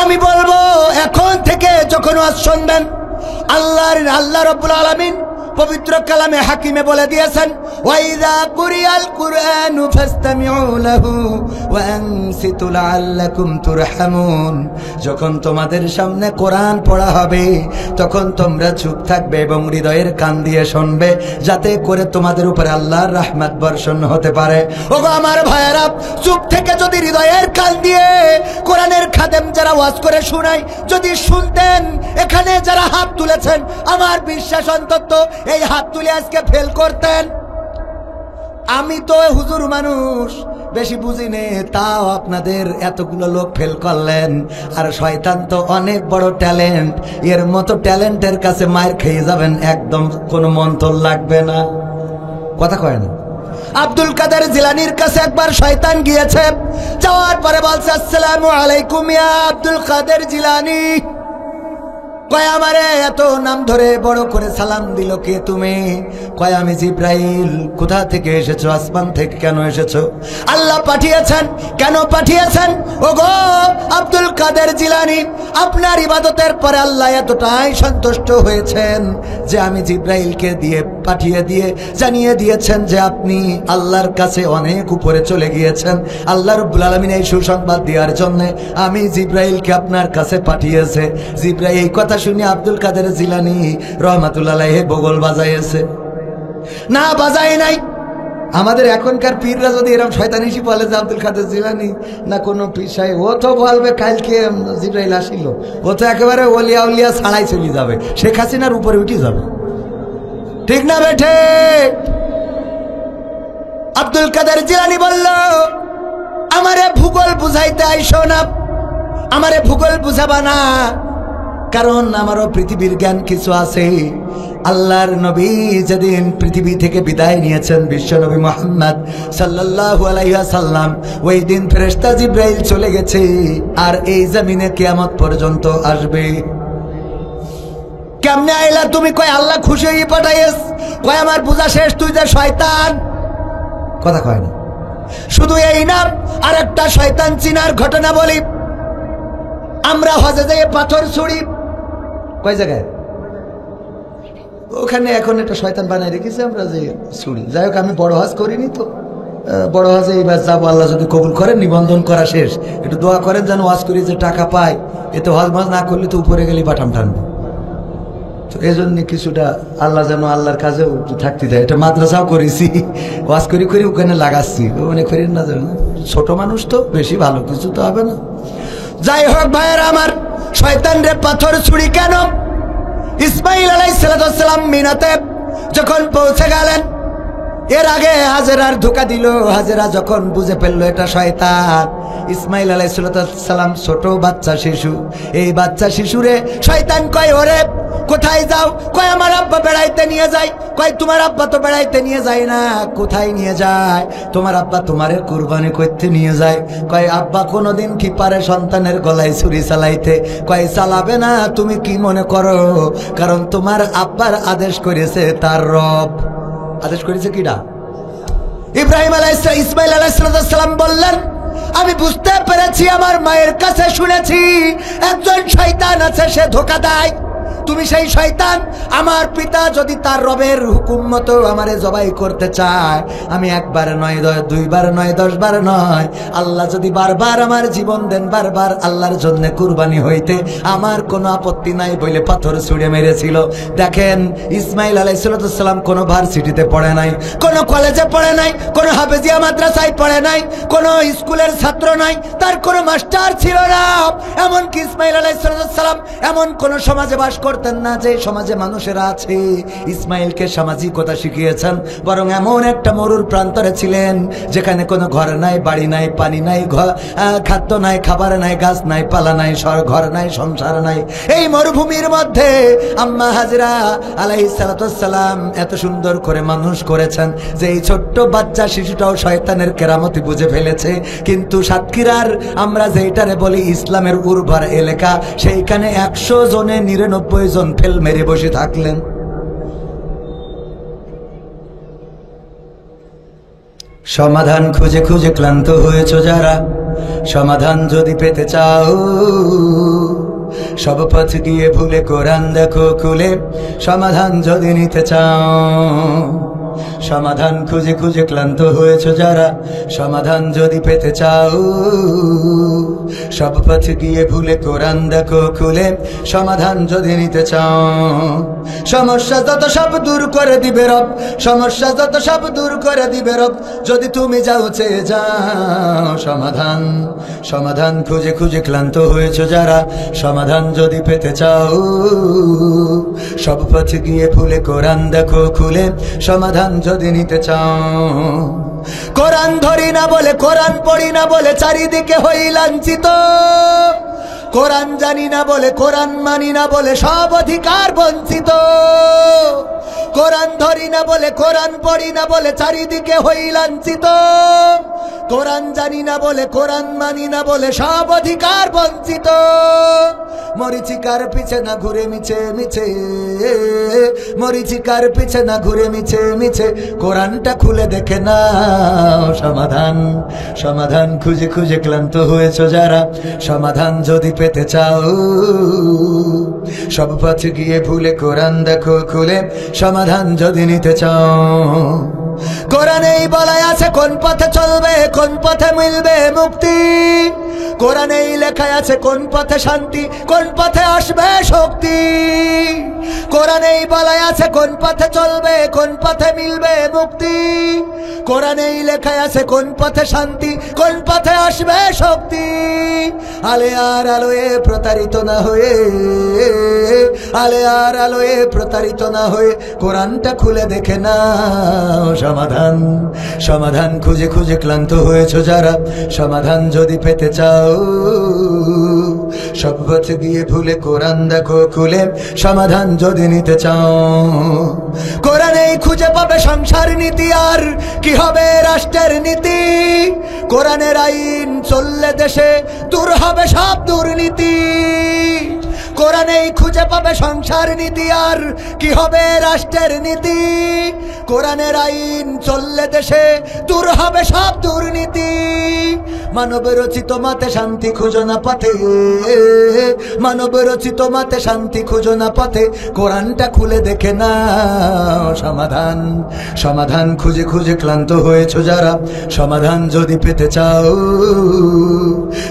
আমি বলবো, এখন থেকে যখন ওয়াজ শুনবেন, আল্লাহ রাব্বুল আলামিন পবিত্র কালামে হাকিমে বলে দিয়েছেন, ওয়াইযা কুরিয়াল কুরআনু ফাসতামিউ লাহু ওয়া আনসিতু লাআল্লাকুম তুরহামুন। যখন তোমাদের সামনে কোরআন পড়া হবে, তখন তোমরা চুপ থাকবে এবং হৃদয়ের কান দিয়ে শুনবে, যাতে করে তোমাদের উপরে আল্লাহর রহমত বর্ষণ হতে পারে। ওগো আমার ভাইয়েরা, চুপ থেকে যদি হৃদয়ের কান দিয়ে কোরআনের খাদেম যারা ওয়াজ করে শোনায় যদি শুনতেন, এখানে যারা হাত তুলেছেন, আমার বিশ্বাস অন্তত এই হাত তুলে আজকে ফেল করতেন। আমি তো হুজুর মানুষ, বেশি বুঝি নে, তাও আপনাদের এতগুলো লোক ফেল করলেন। আর শয়তান তো অনেক বড় ট্যালেন্ট, এর মতো ট্যালেন্টের কাছে মার খেয়ে যাবেন, একদম কোনো মন্ত্র লাগবে না। কথা কয় না? আব্দুল কাদের জিলানীর কাছে একবার শয়তান গিয়েছে, যাওয়ার পরে বলছে, আসসালামু আলাইকুম ইয়া আব্দুল কাদের জিলানী। কয় আমারে এত নাম ধরে বড় করে সালাম দিল কে তুমি? কয় আমি জিব্রাইল। কোথা থেকে এসেছো? আসমান থেকে। কেন এসেছো? আল্লাহ পাঠিয়েছেন। কেন পাঠিয়েছেন? ওগো আব্দুল কাদের জিলানী, আপনার ইবাদতের পরে আল্লাহ এতটাই সন্তুষ্ট হয়েছেন যে আমি জিব্রাইলকে দিয়ে পাঠিয়ে দিয়ে জানিয়ে দিয়েছেন যে আপনি আল্লাহর কাছে অনেক উপরে চলে গিয়েছেন। আল্লাহ রাব্বুল আলামিন এই সুসংবাদ দেওয়ার জন্য আমি জিব্রাইলকে আপনার কাছে পাঠিয়েছে। জিব্রাইল এই কথা শুনে আব্দুল কাদের জিলানী রহমাতুল্লাহ আলাইহি বগল বাজাইছে না? বাজায় নাই। আমাদের এখনকার পীররা যদি এরকম শয়তানিসি বলে যে আব্দুল কাদের জিলানী না কোনো পীর, ও তো বলবে কালকে জিব্রাইল আসিল, ও তো একেবারে ওলিয়া উলিয়া ছাড়াই চলে যাবে, শেখ হাসিনার উপরে উঠে যাবে। ঠিক না বেঠে? আব্দুল কাদের জিলানী বলল, আমারে ভূগোল বুঝাইতে আইসো না, আমারে ভূগোল বুঝাবা না, কারণ আমারও পৃথিবীর জ্ঞান কিছু আছে। আল্লাহর নবী যেদিন পৃথিবী থেকে বিদায় নিয়েছেন, বিশ্ব নবী মুহাম্মদ সাল্লাল্লাহু আলাইহি ওয়াসাল্লাম, ওই দিন ফেরেশতা জিবরাইল চলে গেছে, আর এই জমিনে কিয়ামত পর্যন্ত আসবে। কেমনে আইলা তুমি? কয় আল্লাহ খুশি হয়ে পাঠাইস। কয় আমার বুঝা শেষ, তুই যে শয়তান। কথা কয় না। শুধু এই না, আর একটা শয়তান চিনার ঘটনা বলি। আমরা হজে যাই পাথর ছুড়ি, কয় জায়গায়? ওখানে এখন একটা শয়তান বানাই রেখেছে, আমরা যে ছুড়ি। যাই হোক, আমি বড় হজ করিনি তো, বড় হজে এইবার যাবো, আল্লাহ যদি কবুল করেন। নিবন্ধন করা শেষ, একটু দোয়া করেন যেন ওয়াজ করি যে টাকা পাই। এতে হজ মজ না করলে তো উপরে গেলে বাটাম টানবো। তো এই জন্য কিছুটা আল্লাহ যেন আল্লাহর কাজেও থাকতে দেয়। এটা মাদ্রাসাও করেছি, ওয়াজ করি করি ওখানে লাগাচ্ছি। মনে করেন না যেন ছোট মানুষ তো, বেশি ভালো কিছু তো হবে না। যাই হোক ভাইয়েরা আমার, শয়তান রে পাথর ছুরি কেন? ইসমাইল আলাইহিস সালাম মিনাতে যখন পৌঁছে গেলেন, এর আগে হাজেরার ধোঁকা দিল। হাজেরা যখন বুঝে ফেললো এটা শয়তান, ইসমাইল আলাইহিস সালাম ছোট বাচ্চা শিশু, এই বাচ্চা শিশুরে শয়তান কয়, ওরে কোথায় যাও? কয় আমার আব্বা বেড়াইতে নিয়ে যায়। কয় তোমার আব্বা তো বেড়াইতে নিয়ে যায় না। কোথায় নিয়ে যায়? তোমার আব্বা তোমারে কুরবানি করতে নিয়ে যায়। কয় আব্বা কোনোদিন কি পারে সন্তানের গলায় ছুরি চালাইতে? কয় চালাবে না। তুমি কি মনে করো? কারণ তোমার আব্বার আদেশ করেছে তার রব। আদেশ করেছে কিনা? ইব্রাহিম আলাইহিস ইসমাইল আলাইহিস সালাম বললেন, আমি বুঝতে পেরেছি, আমার মায়ের কাছে শুনেছি একজন শয়তান আছে, সে ধোঁকা দেয়। তুমি সেই শয়তান। আমার পিতা যদি তার রবের হুকুম মতো আমারে জবাই করতে চায়, আমি একবার নয়, দুইবার নয়, 10 বার নয়, আল্লাহ যদি বারবার আমার জীবন দেন, বারবার আল্লাহর জন্য কুরবানি হইতে আমার কোনো আপত্তি নাই বলে পাথর ছুঁড়ে মেরেছিল। দেখেন, ইসমাইল আলাইহিস সালাম কোনো ভার্সিটিতে পড়ে নাই, কোনো কলেজে পড়ে নাই, কোনো হাফেজিয়া মাদ্রাসায় পড়ে নাই, কোনো স্কুলের ছাত্র নাই, তার কোনো মাস্টার ছিল না। এমনকি ইসমাইল আলাইহিস সালাম এমন কোন সমাজে বাস করতেন না যে সমাজে মানুষেরা আছে। ইসমাইলকে সামাজিকতা শিখিয়েছেন, বরং এমন একটা মরুর প্রান্তরে ছিলেন যেখানে কোনো ঘর নাই, বাড়ি নাই, পানি নাই, খাদ্য নাই, খাবার নাই, গাছ নাই, পালা নাই, ঘর নাই, সংসার নাই। এই মরুভূমির মধ্যে আম্মা হাজরা আলাইহিস সালাম এত সুন্দর করে মানুষ করেছেন যে এই ছোট্ট বাচ্চা শিশুটাও শয়তানের কেরামতি বুঝে ফেলেছে। কিন্তু সাতক্ষীরার আমরা যেটারে বলি ইসলামের উর্বর এলাকা, সেইখানে 100 জনে 99 জন ফেল মেরে বসে থাকলেন। সমাধান খুঁজে খুঁজে ক্লান্ত হয়েছ যারা, সমাধান যদি পেতে চাও, সব পথ গিয়ে ভুলে কোরআন দেখো খুলে, সমাধান যদি নিতে চাও। সমাধান খুঁজে খুঁজে ক্লান্ত হয়েছ যারা, সমাধান যদি পেতে চাও, সব পথ গিয়ে ভুলে কোরআন দেখো খুলে, সমাধান যদি নিতে চাও। সমস্যা যত সব দূর করে দিবে রব, সমস্যা যত সব দূর করে দিবে রব, যদি তুমি যাও চেয়ে যাও। সমাধান সমাধান খুঁজে খুঁজে ক্লান্ত হয়েছ যারা, সমাধান যদি পেতে চাও, সব পথ গিয়ে ভুলে কোরআন দেখো খুলে, সমাধান যদি নিতে চাও। কোরআন ধরি না বলে, কোরআন পড়ি না বলে চারিদিকে হই লাঞ্ছিত, কোরআন জানি না বলে, কোরআন মানি না বলে সব অধিকার বঞ্চিত। কোরআন ধরি না বলে, কোরআন পড়ি না বলে চারিদিকে হই লাঞ্ছিত, কোরআন জানি না বলে, কোরআন মানি না বলে সব অধিকার বঞ্চিত। মরিচিকার পিছে না ঘুরে মিছে মিছে, মরিচিকার পিছে না ঘুরে মিছে মিছে, কোরআনটা খুলে দেখে না। সমাধান সমাধান খুঁজে খুঁজে ক্লান্ত হয়েছ যারা, সমাধান যদি পেতে চাও, সব পথ গিয়ে ভুলে কোরআন দেখো খুলে, সমাধান যদি নিতে চাও। কোরআনেই বলা আছে কোন পথে চলবে, কোন পথে মিলবে মুক্তি, কোরআনেই লেখা আছে কোন পথে শান্তি, কোন পথে আসবে শক্তি। কোরআনেই বলা আছে কোন পথে চলবে, কোন পথে মিলবে মুক্তি, কোরআনেই লেখা আছে কোন পথে শান্তি, কোন পথে আসবে শক্তি। আলে আর আলোয়ে প্রতারিত না হয়ে, আলে আর আলোয় প্রতারিত না হয়ে কোরআনটা খুলে দেখে না সমাধান। সমাধান খুঁজে খুঁজে ক্লান্ত হয়েছো যারা, সমাধান যদি পেতে চাও সব পথ গিয়ে ভুলে কোরআন দেখো খুলে, সমাধান যদি নিতে চাও কোরআনেই খুঁজে পাবে সংসার নীতি, আর কি হবে রাষ্ট্রের নীতি। কোরআনের আইন চললে দেশে দূর হবে সব দুর্নীতি। কোরআনেই খুঁজে পাবে সংসার নীতি, আর কি হবে রাষ্ট্রের নীতি। কোরআনের আইন চললে দেশে দূর হবে সব দুর্নীতি। মানব রচিত মাতে শান্তি খুঁজো না পথে, মানব রচিত মাতে শান্তি খুঁজো না পথে, কোরআনটা খুলে দেখে না সমাধান। সমাধান খুঁজে খুঁজে ক্লান্ত হয়েছো যারা, সমাধান যদি পেতে চাও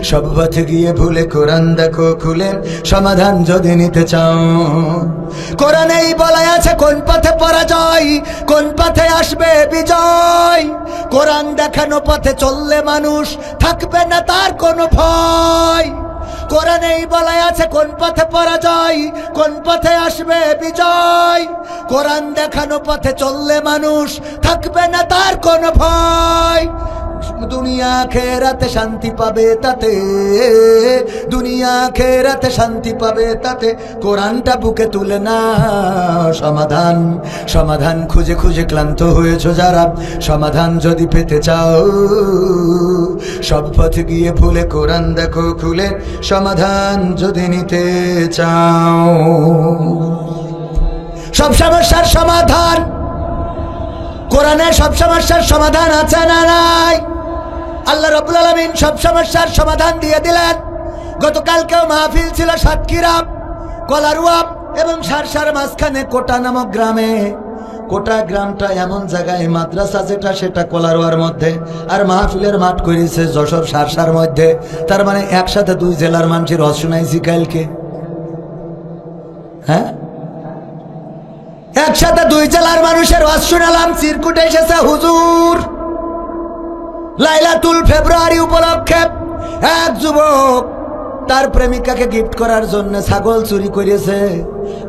সব পথে গিয়ে ভুলে কোরআন দেখো খুলে, সমাধান যদি নিতে চাও। কোরআনেই বলা আছে কোন পথে পরাজয়, কোন পথে আসবে বিজয়। কোরআন দেখানো পথে চললে মানুষ থাকবে না তার কোনো ভয়। কোরআনেই বলা আছে কোন পথে পরাজয়, কোন পথে আসবে বিজয়। কোরআন দেখানো পথে চললে মানুষ থাকবে না তার কোনো ভয়। দুনিয়া খেরাতে শান্তি পাবে তাতে, দুনিয়া খেরাতে শান্তি পাবে তাতে, কোরআনটা বুকে তুলে না সমাধান। সমাধান খুঁজে খুঁজে ক্লান্ত হয়েছো যারা, সমাধান যদি পেতে চাও সব পথ গিয়ে ভুলে কোরআন দেখো খুলে, সমাধান যদি নিতে চাও। সব সমস্যার সমাধান কোরআনে, সব সমস্যার সমাধান আছে না নাই? আল্লাহ রাব্বুল আলামিন সব সমস্যার সমাধান দিয়ে দিলেন। গতকালকেও মাহফিল ছিল সাতক্ষীরা, কলারুয়া এবং সারসার মাঝখানে কোটা নামক গ্রামে। কোটা গ্রামটা এমন জায়গায়, মাদ্রাসা যেটা সেটা কলারুয়ার মধ্যে, আর মাহফিলের মাঠ করেছে যশোর সারসার মধ্যে। তার মানে একসাথে দুই জেলার মানুষের রস শুনাইছি কালকে। হ্যাঁ, একসাথে দুই জেলার মানুষের ওয়াজ শুনালাম। চিরকুটে এসেছে হুজুর। লাইলাতুল ফেব্রুয়ারি উপলক্ষে এক যুবক তার প্রেমিকাকে গিফট করার জন্য ছাগল চুরি করেছে।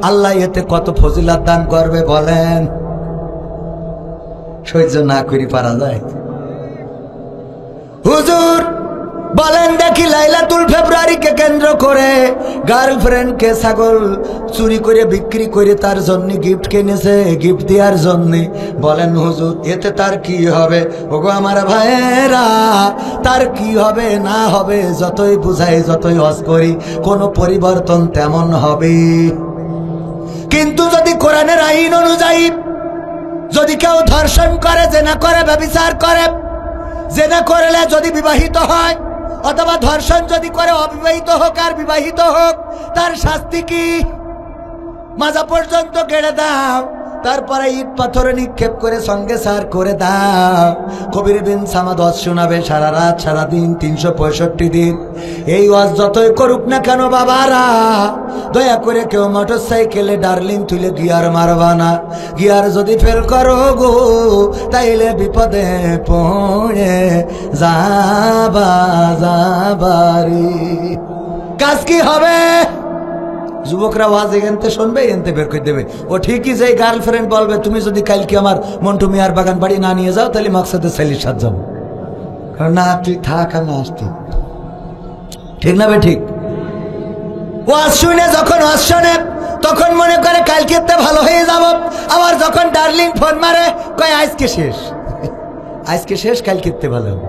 আল্লাহ এতে কত ফজিলত দান করবে বলেন, সহ্য না করি পারা যায়? হুজুর বলেন দেখি, লাইলাতুল ফেব্রুয়ারিকে কেন্দ্র করে গার্লফ্রেন্ডকে ছাগল চুরি করে বিক্রি করে তার জন্য গিফট কিনেছে, গিফট দেওয়ার জন্য। বলেন হুজুর এতে তার কি হবে? ওগো আমার ভাইয়েরা, তার কি হবে না হবে যতই বুঝাই যতই ওয়াজ করি কোনো পরিবর্তন তেমন হবে। কিন্তু যদি কোরআনের আইন অনুযায়ী যদি কেউ ধর্ষণ করে, জেনা করে, ব্যভিচার করে, জেনা করলে যদি বিবাহিত হয়, অথবা ধর্ষণ যদি করে অবিবাহিত হোক আর বিবাহিত হোক, তার শাস্তি কি? মাজা পর্যন্ত গেড়ে দাও, তারপরে ইট পাথরে নিক্ষেপ করে সঙ্গে সার করে দাও। কবির বিন সামাদ ওয়াজ শোনাবে সারা রাত সারা দিন 365 দিন। এই ওয়াজ যতই করুক না কেন বাবারা, দয়া করে কেউ মোটর সাইকেলে ডার্লিং তুলে গিয়ার মারবা না। গিয়ার যদি ফেল করো গো তাইলে বিপদে পড়ে যাবারি। কাজ কি হবে? যুবকরা ওয়াজ এখানতে শুনবে, এনতে বের করে দেবে। ও ঠিকই যে গার্লফ্রেন্ড বলবে তুমি যদি কালকে আমার মন্টু মিয়ার বাগান বাড়ি না নিয়ে যাও তাহলে মাকসাদের ছেলের সাথে যাবো। কারণ না তুই থাক আর না আসতি, ঠিক না বে ঠিক? ওয়াজ শুনে যখন ওয়াজ শোনে তখন মনে করে কালকে ভালো হয়ে যাব। আবার যখন ডার্লিং ফোন মারে কয় আজকে শেষ, আজকে শেষ, কালকে ভালো হবে।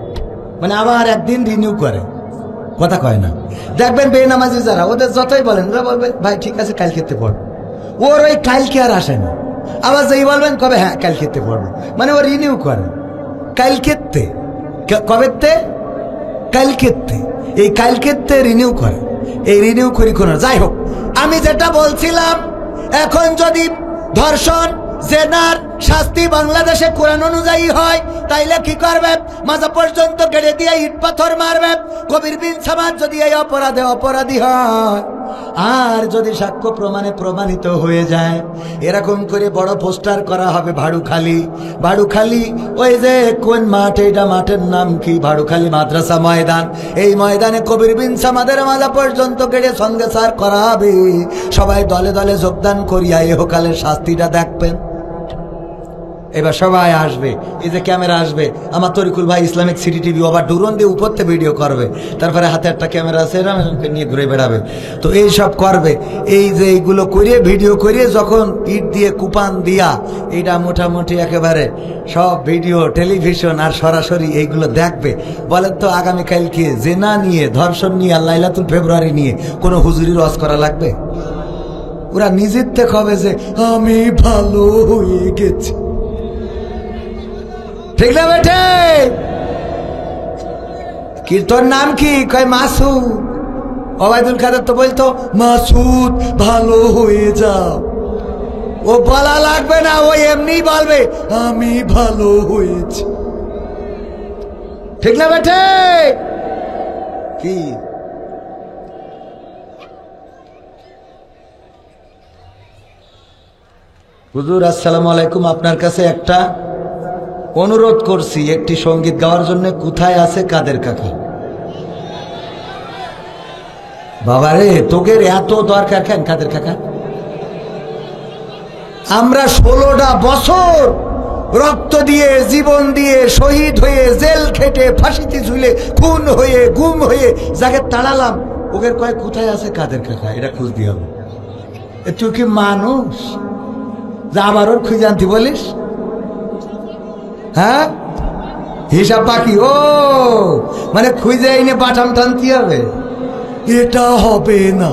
মানে আবার একদিন রিনিউ করে, কথা কয় না। দেখবেন বেনামাজি যারা, ওদের যতই বলেন ওরা বলবে ভাই ঠিক আছে কালকে পড়ব। ওর ওই কালকে আর আসে না। আবার যেই বলবেন কবে হ্যাঁ কালকে পড়বো, মানে ও রিনিউ করে। কালকে কবে? কালকে। এই কালকে রিনিউ করে, এই রিনিউ করি কোন। যাই হোক, আমি যেটা বলছিলাম, এখন যদি ধর্ষণ, জেনার শাস্তি বাংলাদেশে কোরআন অনুযায়ী হয়, তাইলে কি করবে? মাথা পর্যন্ত গেড়ে দিয়ে ইট পাথর মারবে। কবির বিন সামাদ যদি এই অপরাধে অপরাধী হয়, আর যদি সাক্ষ্য প্রমাণে প্রমাণিত হয়ে যায়, এরকম করে বড় পোস্টার করা হবে ভাড়ুখালী। ভাড়ুখালী ওই যে কোন মাঠ, এইটা মাঠের নাম কি? ভাড়ুখালী মাদ্রাসা ময়দান। এই ময়দানে কবির বিন সামাদের মাথা পর্যন্ত গেড়ে সঙ্গে সার করা হবে। সবাই দলে দলে যোগদান করিয়া ইহকালের শাস্তিটা দেখবেন। এবার সবাই আসবে, এই যে ক্যামেরা আসবে, আমার তরিকুল ভাই ইসলামিক সিটি টিভি আবার ড্রোন দিয়ে উপরতে ভিডিও করবে, তারপরে হাতে একটা ক্যামেরা আছে এরকম নিয়ে ঘুরে বেড়াবে। তো এই সব করবে, এই যে এইগুলো করিয়ে ভিডিও করিয়ে যখন ইট দিয়ে কুপান দিয়া এইটা মোটামুটি একেবারে সব ভিডিও টেলিভিশন আর সরাসরি এইগুলো দেখবে। বলেন তো আগামীকালকে জেনা নিয়ে, ধর্ষণ নিয়ে আর লাইলাতুল ফেব্রুয়ারি নিয়ে কোনো হুজুরির ওয়াজ করা লাগবে? ওরা নিজের থেকে হবে যে আমি ভালো হয়ে গেছি, ঠিক না বেটে? কি তোর নাম কি? কয় মাসুদ। ওবায়দুল কাদের তো বলতো মাসুদ ভালো হয়ে যাও। ও বলা লাগবে না, ও এমনি বলবে আমি ভালো হয়েছি, ঠিক না বেটে? কি হুজুর আসসালামু আলাইকুম, আপনার কাছে একটা অনুরোধ করছি, একটি সঙ্গীত গাওয়ার জন্য। কোথায় আছে কাদের কাকা? বাবারে তোদের এত দরকার কেন কাদের কাকা? আমরা 16টা বছর রক্ত দিয়ে, জীবন দিয়ে, শহীদ হয়ে, জেল খেটে, ফাঁসিতে ঝুলে, খুন হয়ে, গুম হয়ে যাকে তাড়ালাম, ওদের কয় কোথায় আছে কাদের কাকা? এটা খুঁজ দিয়ে হবে। তুই কি মানুষ যা আবার ওর খুঁজে আনতে বলিস? হ্যাঁ, হিসাব বাকি। ও মানে খুঁজে এনে বাটাম টানতে হবে? এটা হবে না,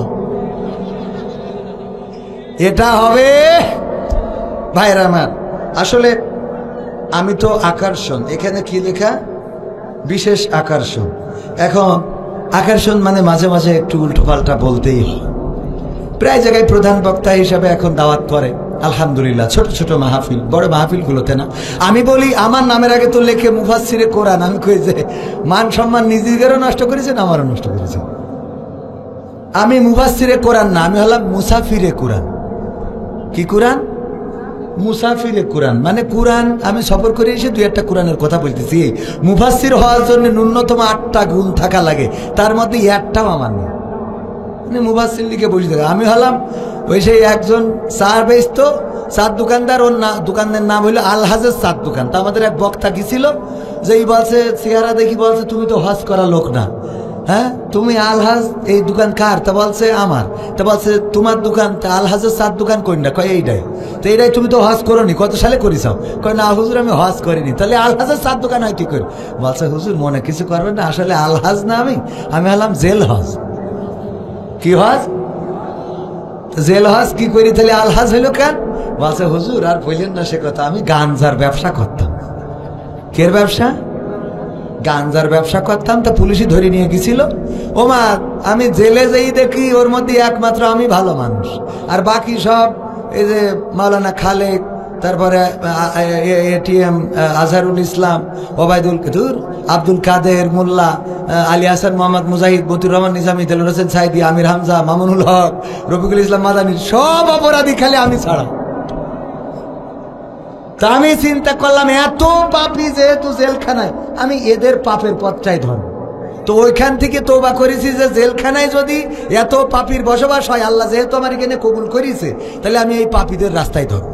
এটা হবে ভাইরা আমার। আসলে আমি তো আকর্ষণ, এখানে কি লেখা? বিশেষ আকর্ষণ। এখন আকর্ষণ মানে মাঝে মাঝে একটু উল্টো পাল্টা বলতেই হয়। প্রায় জায়গায় প্রধান বক্তা হিসাবে এখন দাওয়াত পড়ে, আলহামদুলিল্লাহ। ছোট ছোট মাহফিল, বড় মাহফিল গুলোতে না। আমি বলি আমার নামের আগে তো লেখে মুফাসসিরে কোরআন। আমি কই যে মান সম্মান নিজেদেরও নষ্ট করেছেন, আমারও নষ্ট করেছেন। আমি মুফাসসিরে কোরআন না, আমি হলাম মুসাফিরে কোরআন। কি কোরআন? মুসাফিরে কোরআন। মানে কোরআন আমি সফর করে এসে দুই একটা কোরআনের কথা বলতেছি। মুফাসসির হওয়ার জন্য ন্যূনতম 8টা গুণ থাকা লাগে, তার মধ্যে একটাও আমার নেই। মুফাসসির লিখে বসে থাকে। আমি হলাম ওই সেই একজন চা বেচত, চার দোকানদার। ওর দোকানের নাম হইলো আলহাজের চার দোকান। তা আমাদের এক বক্তা গেছিল, যে এই বলছে, চেহারা দেখি বলছে তুমি তো হজ করা লোক না, হ্যাঁ তুমি আলহাজ, এই দোকান কার? তা বলছে আমার। তা বলছে তোমার দোকান? তা আলহাজের চার দোকান কই না? কয় এইটাই। তো এইটাই তুমি তো হজ করোনি, কত সালে করিসাও? কয় না হুজুর আমি হজ করিনি। তাহলে আলহাজের চার দোকান হয় কি করে? বলছে হুজুর মনে কিছু করবেন না, আসলে আলহাজ না, আমি হলাম জেল হজ। কি হজ? জেল হজ কি করি, তাহলে আলহাজ হইল কেন? বলছে হুজুর আর বললেন না সে কথা, আমি গাঞ্জার ব্যবসা করতাম। কের ব্যবসা? গাঞ্জার ব্যবসা করতাম। তা পুলিশই ধরে নিয়ে গেছিল। ও মা, আমি জেলে যেই দেখি ওর মধ্যে একমাত্র আমি ভালো মানুষ, আর বাকি সব এই যে মাওলানা খালেক, তারপরে এটিএম আজহারুল ইসলাম, ওবায়দুল কাদের, আব্দুল কাদের মোল্লা, আলী হাসান, মোহাম্মদ মুজাহিদ, মতিউর রহমান নিজামী, দেলোয়ার হোসেন সাইদি, আমির হামজা, মামুনুল হক, রফিকুল ইসলাম মাদানী, সব অপরাধী খালি আমি ছাড়া। তা আমি চিন্তা করলাম এত পাপী যেহেতু জেলখানায়, আমি এদের পাপের পথটাই ধরব। তো ওইখান থেকে তওবা করেছি যে জেলখানায় যদি এত পাপীর বসবাস হয়, আল্লাহ যেহেতু আমার এখানে কবুল করেছে, তাহলে আমি এই পাপীদের রাস্তায় ধরব।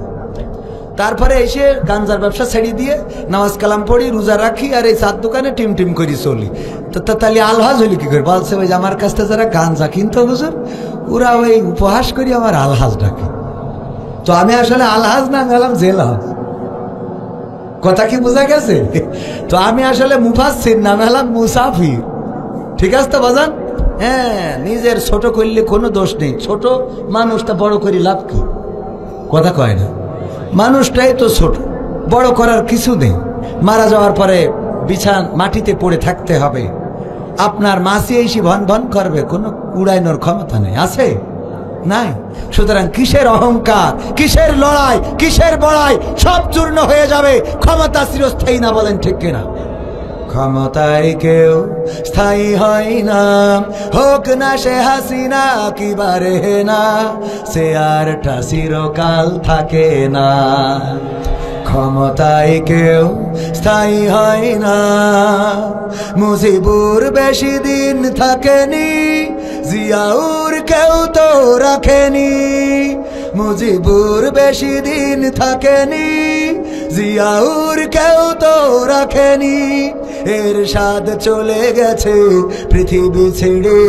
তারপরে এসে গাঞ্জার ব্যবসা ছেড়ে দিয়ে নামাজ কালাম পড়ি, রোজা রাখি, আর এই চার দোকানে টিম টিম করি চলি। তো তাহলে আলহাজ হইলি কি করে? বলছে ওই যে আমার কাছ থেকে যারা গাঞ্জা কিনতো হুজুর, ওরা ওই উপহাস করি আমার আলহাজ ডাকে। তো আমি আসলে আলহাজ না, আমি হলাম জেল হাজ। কথা কি বোঝা গেছে? তো আমি আসলে মুফাসসির না, আমি হলাম মুসাফির। ঠিক আছে তো বাজান? হ্যাঁ, নিজের ছোট করলে কোনো দোষ নেই। ছোট মানুষটা বড় করি লাভ কি? কথা কয় না, মানুষটাই তো ছোট, বড় করার কিছু নেই। মারা যাওয়ার পরে বিছান মাটিতে পড়ে থাকতে হবে। আপনার মাসি এসে ভন ভন করবে, কোনো উড়াইনোর ক্ষমতা নেই। আছে? নাই। সুতরাং কিসের অহংকার, কিসের লড়াই, কিসের বড়াই, সব চূর্ণ হয়ে যাবে। ক্ষমতা চিরস্থায়ী না, বলেন ঠিক কিনা? ক্ষমতায় কেউ স্থায়ী হয় না, হোক না সে হাসিনা কি বারে না, সে আরটা চিরকাল থাকে না। ক্ষমতায় কেউ স্থায়ী হয় না, মুজিবুর বেশি দিন থাকেনি, জিয়াউর কেউ তো রাখেনি। মুজিবুর বেশি দিন থাকেনি, জিয়াউর কেউ তো রাখেনি। এরশাদ চলে গেছে পৃথিবী ছেড়ে,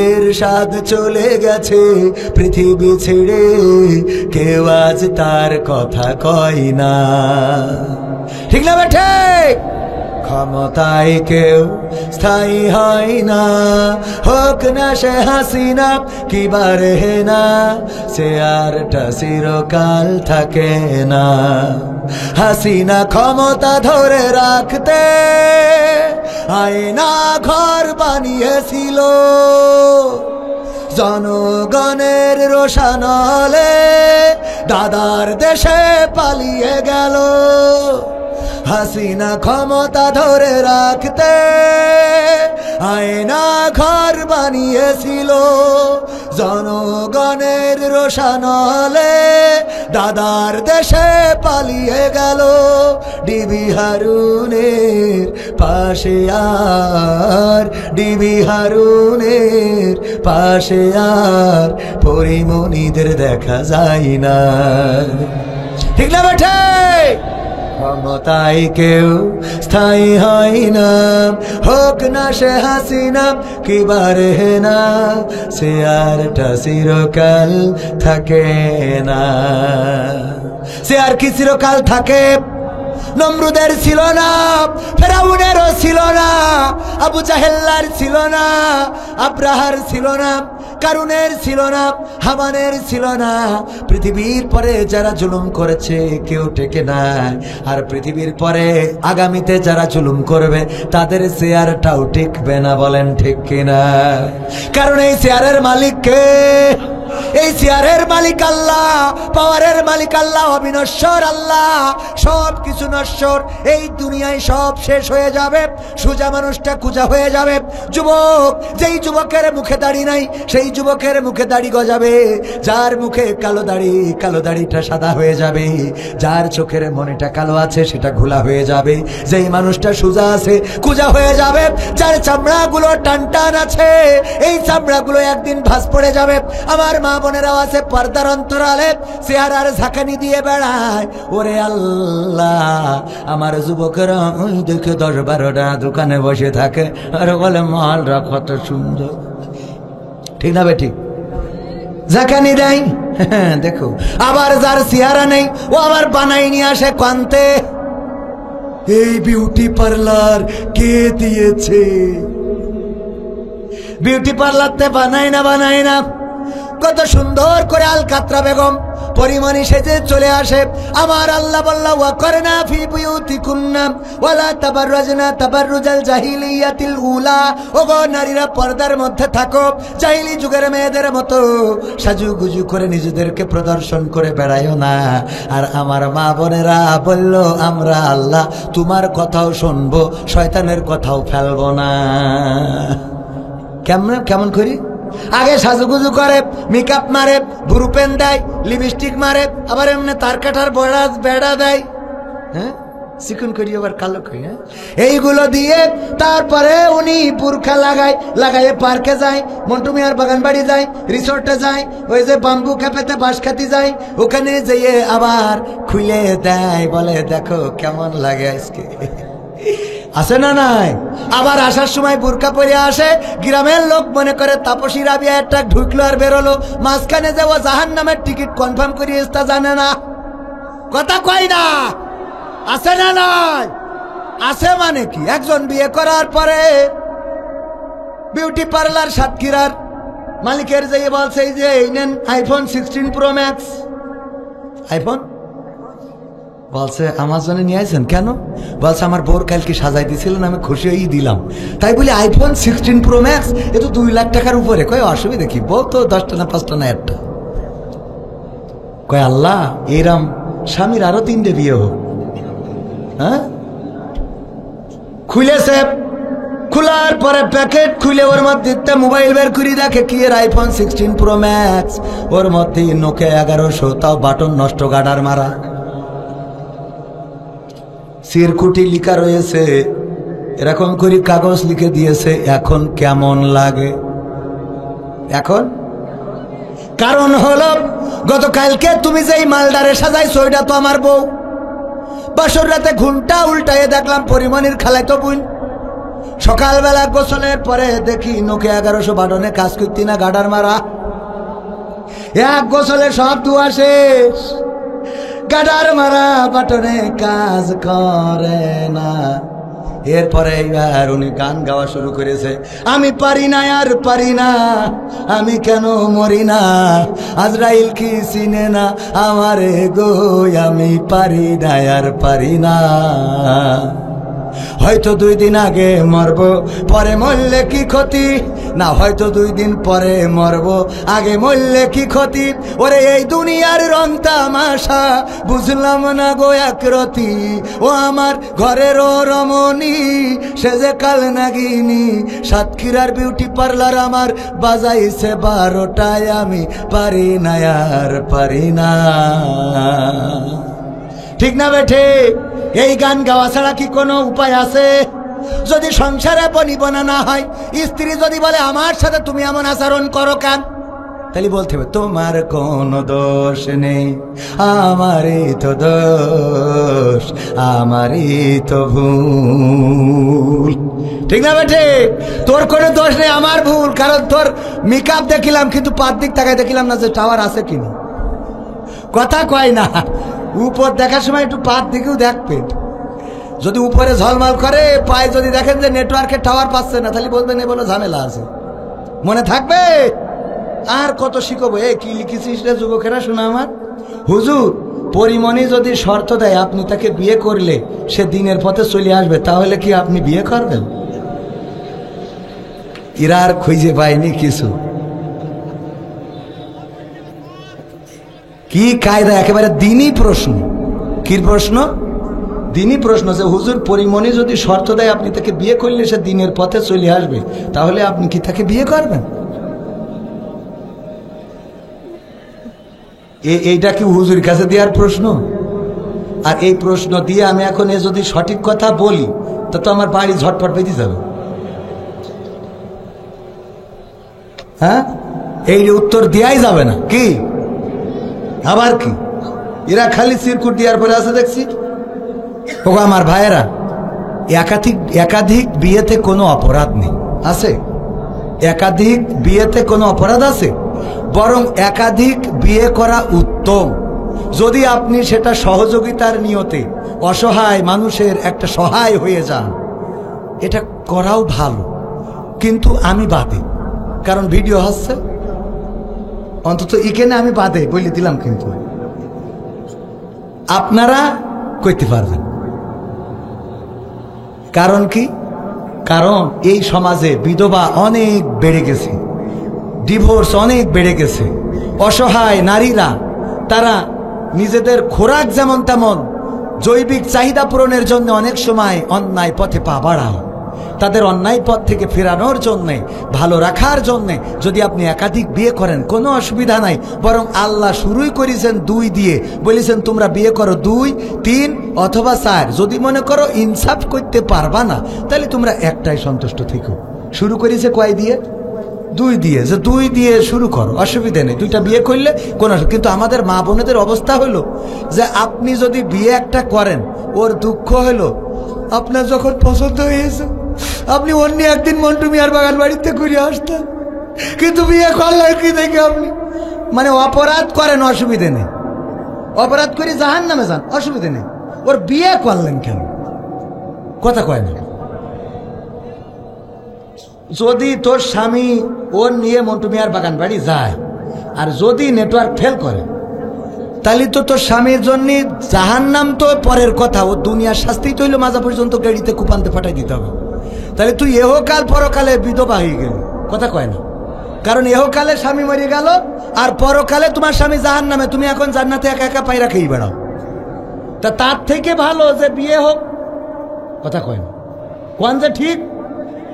এরশাদ চলে গেছে পৃথিবী ছেড়ে, কেউ আজ তার কথা কয় না। ঠিক না বেঠে? ক্ষমতায় কেউ স্থায়ী হয় না, হোক না সে হাসিনা কি বারে না, সে আরটা চিরকাল থাকে না। হাসিনা ক্ষমতা ধরে রাখতে আয়না ঘর বানিয়েছিল, জনগণের রোশানলে দাদার দেশে পালিয়ে গেল। হাসিনা ক্ষমতা ধরে রাখতে আয়না ঘর বানিয়েছিল, জনগণের রোশানলে দাদার দেশে পালিয়ে গেল। ডিবি হারুনের পাশে আর, ডিবি হারুনের পাশে আর পরিমণিদের দেখা যায় না। ঠিক না বেঠে? ক্ষমতায় কেউ স্থায়ী হয় না, হোক না সে হাসিনা কি বারে না, সে আরটা চিরকাল থাকে না। সে আর কি চিরকাল থাকে? নমরুদের ছিল না, ফেরাউনেরও ছিল না, আবু জাহেল্লার ছিল না, আব্রাহার ছিল না, কারুনের ছিল না, হামানের ছিল না। পৃথিবীর পরে যারা জুলুম করেছে কেউ টেকে নাই, আর পৃথিবীর পরে আগামীতে যারা জুলুম করবে তাদের চেয়ারটাও টিকবে না, বলেন ঠিক কিনা? কারণ এই চেয়ারের মালিক কে? এই চেয়ারের মালিক আল্লাহ, পাওয়ারের মালিক আল্লাহ, অবিনশ্বর আল্লাহ। সব কিছু নশ্বর, এই দুনিয়ায় সব শেষ হয়ে যাবে, সোজা মানুষটা কুজা হয়ে যাবে। যুবক, যেই যুবকের মুখে দাড়ি নাই সেই যুবকের মুখে দাড়ি গজাবে, যার মুখে কালো দাড়ি, কালো দাড়িটা সাদা হয়ে যাবে, যার চোখের মনেটা কালো আছে সেটা ঘোলা হয়ে যাবে, যেই মানুষটা সোজা আছে কুজা হয়ে যাবে, যার চামড়াগুলো টান টান আছে এই চামড়াগুলো একদিন ভাঁজ পড়ে যাবে। আমার মা বোনেরাও আছে পর্দার অন্তরালে চেহারার ঝাঁকানি দিয়ে বেড়ায়। ওরে আল্লাহ, আমার যুবকেরা ওই দেখে 10-12টা দোকানে বসে থাকে আর বলে মালরা কত সুন্দর। ঠিক না বেঠিক? ঝাঁকানি দেয়। দেখো, আবার যার চেহারা নেই ও আবার বানাই নিয়ে আসে কান্তে। এই বিউটি পার্লার কে দিয়েছে? বিউটি পার্লারতে বানাই না, বানাই না। কত সুন্দর করে আলকাতরা বেগম পরিমণি সেজে চলে আসে। আমার আল্লাহ বলল, ওয়া করনা ফি বুয়ুতিকুন্না ওয়ালা তাবাররাজনা তাবাররুজাল জাহিলিয়াতিল উলা। ওগো নারীরা, পর্দার মধ্যে থাকো, জাহিলি যুগের মেয়েদের মতো সাজুগুজু করে নিজেদেরকে প্রদর্শন করে বেড়াইও না। আর আমার মা বোনেরা বলল, আমরা আল্লাহ তোমার কথাও শুনবো, শয়তানের কথাও ফেলবো না। কেমন করি? আগে সাজুগুজু করে, মেকআপ মারে, ব্রু পেন দেয়, লিপস্টিক মারে, আবার এমনি তার কাটার বেড়া দেয়, হ্যাঁ, চিকন করি আবার কালো করি। হ্যাঁ, এইগুলো দিয়ে তারপরে উনি বুরখা লাগায় পার্কে যায়, মন্টু মিয়ার বাগান বাড়ি যায়, রিসোর্টে যায়, ওই যে বাম্বু ক্যাফেতে বাঁশ খাতি যায়, ওখানে যেয়ে আবার খুলে দেয়, বলে দেখো কেমন লাগে আজকে। আসে না নাই? আবার আসার সময় বুরকা পরে আসে, গ্রামের লোক মনে করে তাপসী রাবিয়া একটা ঢুকলো আর বেরোলো, মাঝখানে যে ও জাহান্নামের টিকিট কনফার্ম করিয়ে তা জানে না, কথা কয় না। আসে না নাই? আসে মানে কি? একজন বিয়ে করার পরে বিউটি পার্লার সাতক্ষীরার মালিকের যে বলছে, এই যে এই নেন iPhone 16 Pro Max। আইফোন বলছে আমার জন্য নিয়ে আসেন কেন? বলছে আমার বোর কালকে সাজাই দিয়েছিলেন, আমি খুশি হয়েই দিলাম। তাই বলি আইফোন 16 প্রো ম্যাক্স, এ তো 2 লাখ টাকার উপরে। কয় অসুবিধা কি, বউ তো 10টা না 5টা না 1টা। কয় আল্লাহ এরম স্বামীর আরো 3টে বিয়ে হোক। হ্যাঁ, খুলেছে, খোলার পরে প্যাকেট খুলে ওর মধ্যে একটা মোবাইল বের করে দেখে কি এর আইফোন 16 প্রো ম্যাক্স, ওর মধ্যে নোকিয়া 1100, তাও বাটন নষ্ট, গাডার মারা, সিরকুটি লিখা রয়েছে, এরকম করে কাগজ লিখে দিয়েছে। এখন কেমন লাগে? এখন কারণ হলো গতকালকে তুমি যেই মালদারে সাজাইছো ওইটা তো আমার বউ। বাসর রাতে ঘুমটা উল্টাইয়ে দেখলাম পরিমণির খালাইতো বোন। সকালবেলা গোসলের পরে দেখি নোকিয়া 1100 বাটনে কাজ করতি না, গাডার মারা। এক গোসলে সব ধোয়া শেষ, গাডার মারা, বাটনে কাজ করে না। এরপরে এবার উনি গান গাওয়া শুরু করেছে, আমি পারি না আর পারি না, আমি কেন মরি না, আজরাইল কি চিনে না আমারে গো, আমি পারি না আর পারি না। হয়তো 2 দিন আগে মরব, পরে মরলে কি ক্ষতি, না হয়তো 2 দিন পরে মরব, আগে মরলে কি ক্ষতি। ওরে এই দুনিয়ার রং তামাশা বুঝলাম না গো একরতি, ও আমার ঘরেরও রমণী সে যে কাল নাগিনী, সাতক্ষীরার বিউটি পার্লার আমার বাজাইছে 12টায়, আমি পারি না আর পারি না। ঠিক না বেঠে? এই গান গাওয়া ছাড়া কি কোনো উপায় আছে? যদি সংসারে বনিবনা না হয়, স্ত্রী যদি বলে আমার সাথে তুমি এমন আচরণ করো কেন, তাহলে বলতে হবে তোমার কোনো দোষ নেই, আমারই তো দোষ, আমারই তো ভুল। ঠিক না বেঠে? তোর কোনো দোষ নেই, আমার ভুল। কারণ তোর মেকআপ দেখিলাম কিন্তু পাঁচ দিক তাকায় দেখিলাম না যে টাওয়ার আছে কিনা। কথা কয় না, উপর দেখার সময় একটু পাত দিকেও দেখবেন। যদি উপরে ঝলমাল করে, পায়ে যদি দেখেন যে নেটওয়ার্কের টাওয়ার পাচ্ছে না, তাহলে বলবেন এ বলো ঝামেলা আছে। মনে থাকবে? আর কত শিখবো। এ কি লিখেছিস রে যুবকেরা, শোনা আমার। হুজুর পরিমণি যদি শর্ত দেয় আপনি তাকে বিয়ে করলে সে দিনের পথে চলে আসবে, তাহলে কি আপনি বিয়ে করবেন? এরা আর খুঁজে পায়নি কিছু। কি কায়দা, একেবারে দিনই প্রশ্ন। কি প্রশ্ন? দিনই প্রশ্ন যে হুজুর পরিমণি যদি শর্ত দেয় আপনি তাকে বিয়ে করলে সে দিনের পথে চলে আসবে, তাহলে আপনি কি তাকে বিয়ে করবেন? এইটা কি হুজুর কাছে দেওয়ার প্রশ্ন? আর এই প্রশ্ন দিয়ে আমি এখন যদি সঠিক কথা বলি তা তো আমার বাড়ি ঝটপট বেঁধে যাবে। হ্যাঁ, এই উত্তর দেওয়াই যাবে না। কি আবার কি? এরা খালি সিরকুট দেওয়ার পরে আছে দেখছি। ও আমার ভাইয়েরা, একাধিক বিয়েতে কোনো অপরাধ নেই, আছে? একাধিক বিয়েতে কোনো অপরাধ আছে? বরং একাধিক বিয়ে করা উত্তম, যদি আপনি সেটা সহযোগিতার নিয়তে অসহায় মানুষের একটা সহায় হয়ে যান, এটা করাও ভালো। কিন্তু আমি বাদে, কারণ ভিডিও হচ্ছে, অন্তত এখানে আমি বাদে বলে দিলাম। কিন্তু আপনারা করতে পারবেন। কারণ কি? কারণ এই সমাজে বিধবা অনেক বেড়ে গেছে, ডিভোর্স অনেক বেড়ে গেছে। অসহায় নারীরা তারা নিজেদের খোরাক যেমন তেমন জৈবিক চাহিদা পূরণের জন্য অনেক সময় অন্যায় পথে পা বাড়ায়। তাদের অন্যায় পথ থেকে ফেরানোর জন্যে, ভালো রাখার জন্যে যদি আপনি একাধিক বিয়ে করেন কোনো অসুবিধা নাই। বরং আল্লাহ শুরুই করেছেন 2 দিয়ে, বলেছেন তোমরা বিয়ে করো 2, 3 অথবা 4। যদি মনে করো ইনসাফ করতে পারবা না, তাহলে তোমরা একটাই সন্তুষ্ট থেকো। শুরু করেছে কয় দিয়ে? 2 দিয়ে। যে 2 দিয়ে শুরু করো, অসুবিধা নেই, 2টা বিয়ে করলে কোনো। কিন্তু আমাদের মা বোনেদের অবস্থা হলো যে আপনি যদি বিয়ে একটা করেন, ওর দুঃখ হলো আপনার যখন পছন্দ হয়েছে আপনি অন্য একদিন মন্টু মিয়ার বাগান বাড়িতে ঘুরে আসতেন, কিন্তু বিয়ে করলেন কি দেখে আপনি মানে অপরাধ করেন, অসুবিধে নেই। অপরাধ করে জাহান্নামে যান, অসুবিধে নেই। ওর বিয়ে করলেন কেন? কথা কয় না। যদি তোর স্বামী ওর নিয়ে মন্টু মিয়ার বাগান বাড়ি যায় আর যদি নেটওয়ার্ক ফেল করে, তাহলে তো তোর স্বামীর জন্য জাহান্নাম তো পরের কথা, ও দুনিয়ার শাস্তি তো হইলো মাজা পর্যন্ত গাড়িতে কুপান্তে ফাটাই দিতে হবে। তাহলে তুই এহকাল পরকালে বিধবা হয়ে গেল, কথা কয় না। কারণ এহকালে স্বামী মরে গেল আর পরকালে তোমার স্বামী জাহান্নামে, তুমি এখন জান্নাতে একা একা পায়রা খেয়ে বেড়াও। তা তার থেকে ভালো যে বিয়ে হোক, কথা কয় না, কোন যে ঠিক।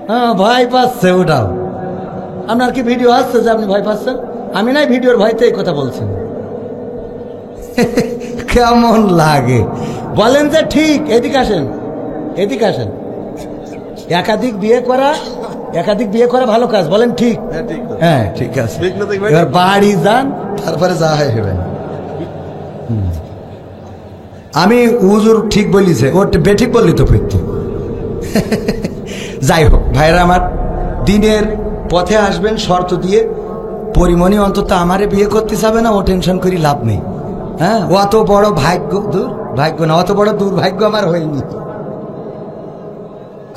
হ্যাঁ, ভয় পাচ্ছে ওটাও। আপনার কি ভিডিও আসছে যে আপনি ভয় পাচ্ছেন? আমি নাই ভিডিওর ভয়তে এই কথা বলছেন। কেমন লাগে বলেন যে ঠিক? এদিকে আসেন, এদিকে আসেন। একাধিক বিয়ে করা ভালো কাজ, বলেন ঠিক? হ্যাঁ ঠিক আছে। এবার বাড়ি যান, তারপরে যা হয় হবে। আমি হুজুর ঠিক বলিছে, ও বেঠিক বললি তো ফিরত। যাই হোক ভাইরা আমার, দিনের পথে আসবেন শর্ত দিয়ে। পরিমণি অন্তত আমারে বিয়ে করতে যাবে না, ও টেনশন করি লাভ নেই। হ্যাঁ, অত বড় ভাগ্য না, অত বড় দুর্ভাগ্য আমার হয়নি।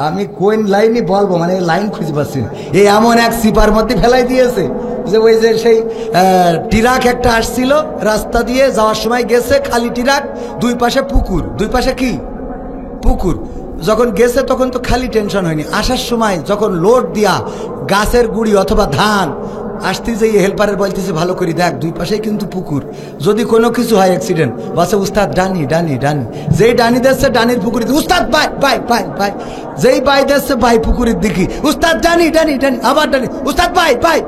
আমি কোন লাইনে বলবো, মানে লাইন খুঁজে পাচ্ছি না। এই এমন এক সিপার মধ্যে ফেলাই দিয়েছে যে ওই যে সেই ট্রাক একটা আসছিল রাস্তা দিয়ে যাওয়ার সময়, গেছে খালি ট্রাক, দুই পাশে পুকুর, দুই পাশে কি পুকুর। যখন গেছে তখন তো খালি টেনশন হয়নি, আসার সময় যখন লোড দিয়া গাছের গুড়ি অথবা ধান আসতে যে হেল্পারের বলতেছে ভালো করে দেখ, দুই পাশেই কিন্তু পুকুর, যদি কোনো কিছু হয় অ্যাক্সিডেন্ট। বলছে উস্তাদ ডানি ডানি ডানি, যেই ডানি দিচ্ছে ডানির পুকুরের দিকে, উস্তাদ বাই বাই বাই বাই, যেই বাই দিচ্ছে বাই পুকুরের দিকে, উস্তাদ ডানি ডানি ডানি, আবার ডানি, উস্তাদ বাই বাই।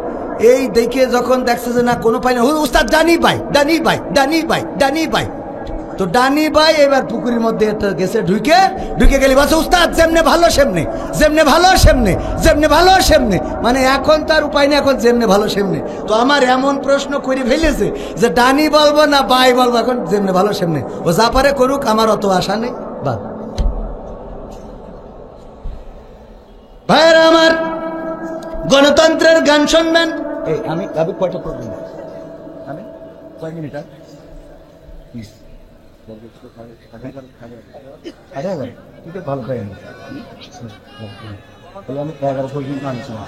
এই দেখে যখন দেখছে যে না কোনো পাই না, উস্তাদ ডানি বাই ডানি বাই ডানি বাই ডানি বাই। তো ডানি ভাই এবার পুকুরের মধ্যে গেছে, ঢুকে গেলি বলছে উস্তাদ যেমনে ভালো সেমনে, যেমনে ভালো সেমনে, যেমনে ভালো সেমনে। মানে এখন তার উপায় নেই, এখন যেমনে ভালো সেমনে। তো আমার এমন প্রশ্ন করে ফেলেছে যে ডানি বলবো না বাই বলবো, এখন যেমনে ভালো সেমনে। ও যা পারে করুক, আমার অত আশা নেই। বাদ ভাইয়েরা আমার, গণতন্ত্রের গান শুনবেন। এই আমি কয়টা করবেন, আমি কয় মিনিট ভালো খাই আমি 11 পর্যন্ত আলোচনা,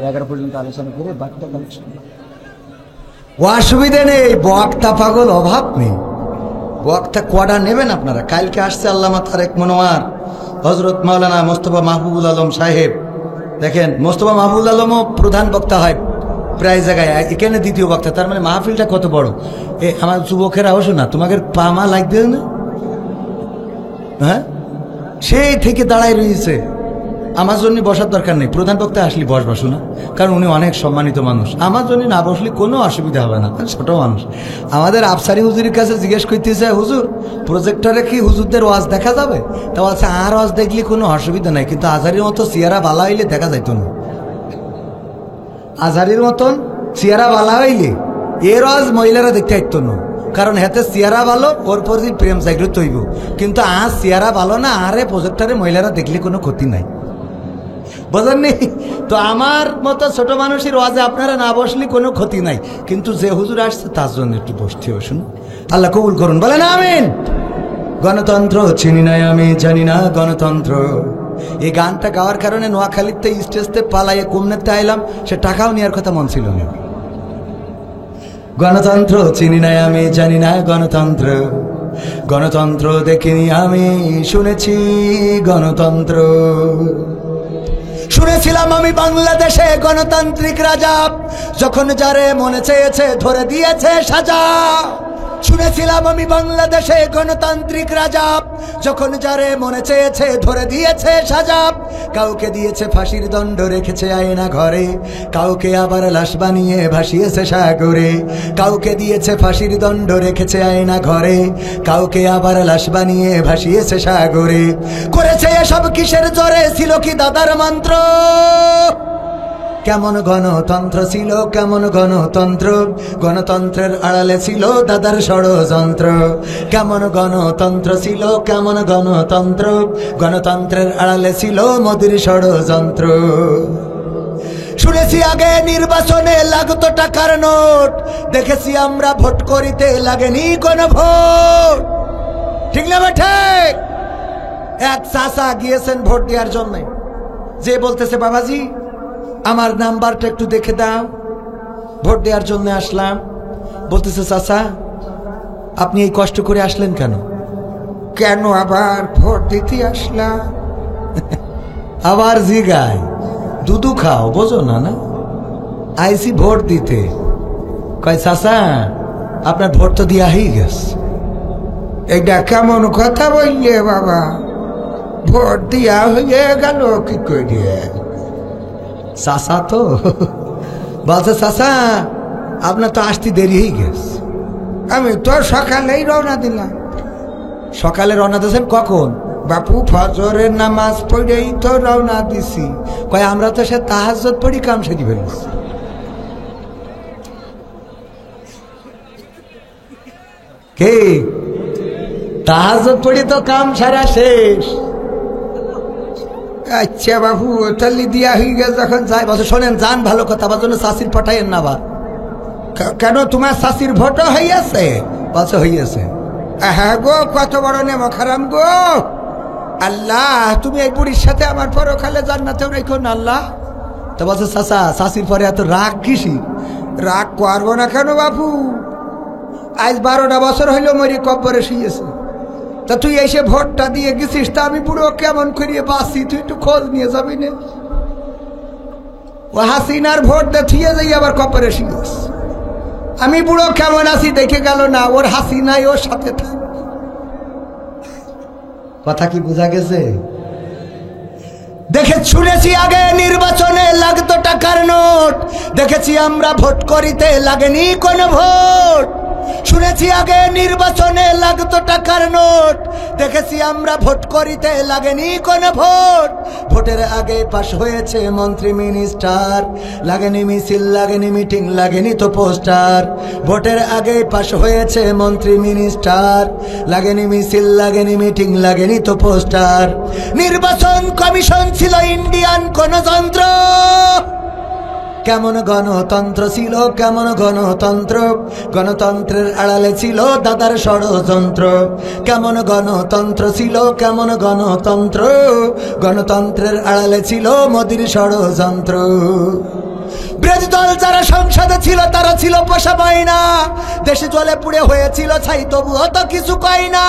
11 পর্যন্ত আলোচনা করে বাকিটা অসুবিধা নেই। বক্তা পাগল অভাব নেই, বক্তা কটা নেবেন আপনারা? কালকে আসছে আল্লামা তারেক মনোয়ার, হজরত মাওলানা মোস্তফা মাহবুবুল আলম সাহেব। দেখেন, মোস্তফা মাহবুবুল আলমও প্রধান বক্তা হয় প্রায় জায়গায়, এখানে দ্বিতীয় বক্তা। তার মানে মাহফিলটা কত বড়। আমার যুবকেরা অবশ্য না, তোমাকে পামা লাগবে না, হ্যাঁ সেই থেকে দাঁড়াই রয়েছে। আমার জন্য বসার দরকার নেই, প্রধান বক্তা আসলে বসবা শোনা, কারণ উনি অনেক সম্মানিত মানুষ। আমার জন্য না বসলে কোনো অসুবিধা হবে না, ছোট মানুষ। আমাদের আফসারি হুজুরের কাছে জিজ্ঞেস করতেছে, হুজুর প্রজেক্টরে কি হুজুরদের ওয়াজ দেখা যাবে? তা বলছে আর ওয়াজ দেখলে কোনো অসুবিধা নাই, কিন্তু আজহারির মতো চেহারা বালা হইলে দেখা যাইত না। আজহারির মতন চেহারা বালা হইলে এর ওয়াজ মহিলারা দেখতে আসত না, কারণ হেতে চেহারা ভালো, ওর পর প্রেম জাগ্রত হইব। কিন্তু আজ চেহারা ভালো না, আরে প্রজেক্টরে মহিলারা দেখলে কোনো ক্ষতি নাই, বোঝেননি? তো আমার মতো ছোট মানুষের ওয়াজে আপনারা না বসলে কোনো ক্ষতি নাই, কিন্তু যে হুজুর আসছে তার জন্য একটু বসতে হবে। শুনুন, আল্লাহ কবুল করুন, বলেন আমিন। গণতন্ত্র চিনি নাই আমি, জানি না গণতন্ত্র। এই গানটা গাওয়ার কারণে নোয়াখালীতে স্টেজতে পালাইয়ে কুমনেতে আইলাম, সে টাকাও নেওয়ার কথা মন ছিল না। গণতন্ত্র চিনি নাই আমি, জানি না গণতন্ত্র। গণতন্ত্র দেখিনি আমি, শুনেছি গণতন্ত্র। শুনেছিলাম আমি বাংলাদেশে গণতান্ত্রিক রাজা, যখন যারে মনে চেয়েছে ধরে দিয়েছে সাজা। শুনেছিলাম আমি বাংলাদেশে গণতান্ত্রিক রাজা, যখন যারে মনে চেয়েছে ধরে দিয়েছে সাজা। কাউকে দিয়েছে ফাঁসির দণ্ড, রেখেছে আয়না ঘরে, কাউকে আবার লাশ বানিয়ে ভাসিয়েছে সাগরে। কাউকে দিয়েছে ফাঁসির দণ্ড, রেখেছে আয়না ঘরে, কাউকে আবার লাশ বানিয়ে ভাসিয়েছে সাগরে। করেছে এসব কিসের জোরে, ছিল কি দাদার মন্ত্র? কেমন গণতন্ত্র ছিল, কেমন গণতন্ত্র? গণতন্ত্রের আড়ালে ছিল দাদার ষড়যন্ত্র। কেমন গণতন্ত্র ছিল, কেমন গণতন্ত্র? গণতন্ত্রের আড়ালে ছিল মোদির ষড়যন্ত্র। শুনেছি আগে নির্বাচনে লাগতো টাকার নোট, দেখেছি আমরা ভোট করিতে লাগেনি কোন ভোট। ঠিক না ঠিক? এক চাচা গিয়েছেন ভোট দেওয়ার জন্য, যে বলতেছে বাবাজি আমার নাম্বারটা একটু দেখে দাও। ভোট দেওয়ার জন্য আসলাম। বলতেছে চাচা আপনি এই কষ্ট করে আসলেন কেন? কেন আবার ভোট দিতে আসলাম? আবার জিগায় দুধু খাও, বোঝো না? না আইসি ভোট দিতে। কয় চাচা আপনার ভোট তো দিয়া হয়ে গেছে। এটা কেমন কথা বললে বাবা? ভোট দিয়া হয়ে গেল কি করে? চাচা তো বলছে চাচা আপনার তো আসতে দেরি হয়ে গেছে। আমি তো সকালেই রওনা দিলাম। সকালে রওনা দিয়েছেন কখন? বাপু ফজরের নামাজ পড়েই তো রওনা দিছি। কয় আমরা তো সে তাহাজ্জুদ পড়ি কাম সেরে ফেলেছি। কে তাহাজ্জুদ পড়ি তো কাম সারা শেষ। আচ্ছা বাবু তাহলে দিয়া হয়ে গেছে যখন যাই বলছে শোনেন যান, ভালো কথা আমার জন্য শাশির পাঠাইয়েন না। আবার কেন তোমার শাশির ভোটও হইয়াছে? বলছে হইয়াছে। হ্যাঁ গো, কত বড় নেমো খারাম গো। আল্লাহ তুমি এই বুড়ির সাথে আমার পরকালে জান্নাতেও রেখো না আল্লাহ। তো বলছে চাচা শাশির পরে এত রাগ কিসি? রাগ করবো না কেন বাবু? আজ 12টা বছর হইলো মরি কব্বরে শুয়েছে। তা তুই এসে ভোটটা দিয়ে গেছিস, তা আমি বুড়ো কেমন করিয়ে বাঁচি তুই একটু খোঁজ নিয়ে যাবি না? ও হাসিনার ভোট দিয়ে যাই আবার কব্বরে শুয়েছে। আমি বুড়ো কেমন আছি দেখে গেল না? ওর হাসিনাই ওর সাথে থাক। কথা কি বোঝা গেছে? দেখে শুনেছি আগে নির্বাচনে লাগতো টাকার নোট, দেখেছি আমরা ভোট করিতে লাগেনি কোন ভোট। শুনেছি আগে নির্বাচনে লাগতো টাকার নোট, দেখেছি আমরা ভোট করিতে লাগেনি কোন ভোট। ভোটের আগে পাশ হয়েছে মন্ত্রী মিনিস্টার, লাগেনি মিছিল লাগেনি মিটিং লাগেনি তো পোস্টার। ভোটের আগে পাশ হয়েছে মন্ত্রী মিনিস্টার, লাগেনি মিছিল লাগেনি মিটিং লাগেনি তো পোস্টার। নির্বাচন কমিশন ছিল ইন্ডিয়ান কোন যন্ত্র। কেমন গণতন্ত্র ছিল, কেমন গণতন্ত্র, গণতন্ত্রের আড়ালে ছিল দাদার ষড়যন্ত্র। কেমন গণতন্ত্র ছিল, কেমন গণতন্ত্র, গণতন্ত্রের আড়ালে ছিল মোদির ষড়যন্ত্র। বিরোধী দল যারা সংসদে ছিল তারা ছিল পোষা মাইনা, দেশে জলে পুড়ে হয়েছিল ছাই তবুও তো কিছু কয় না।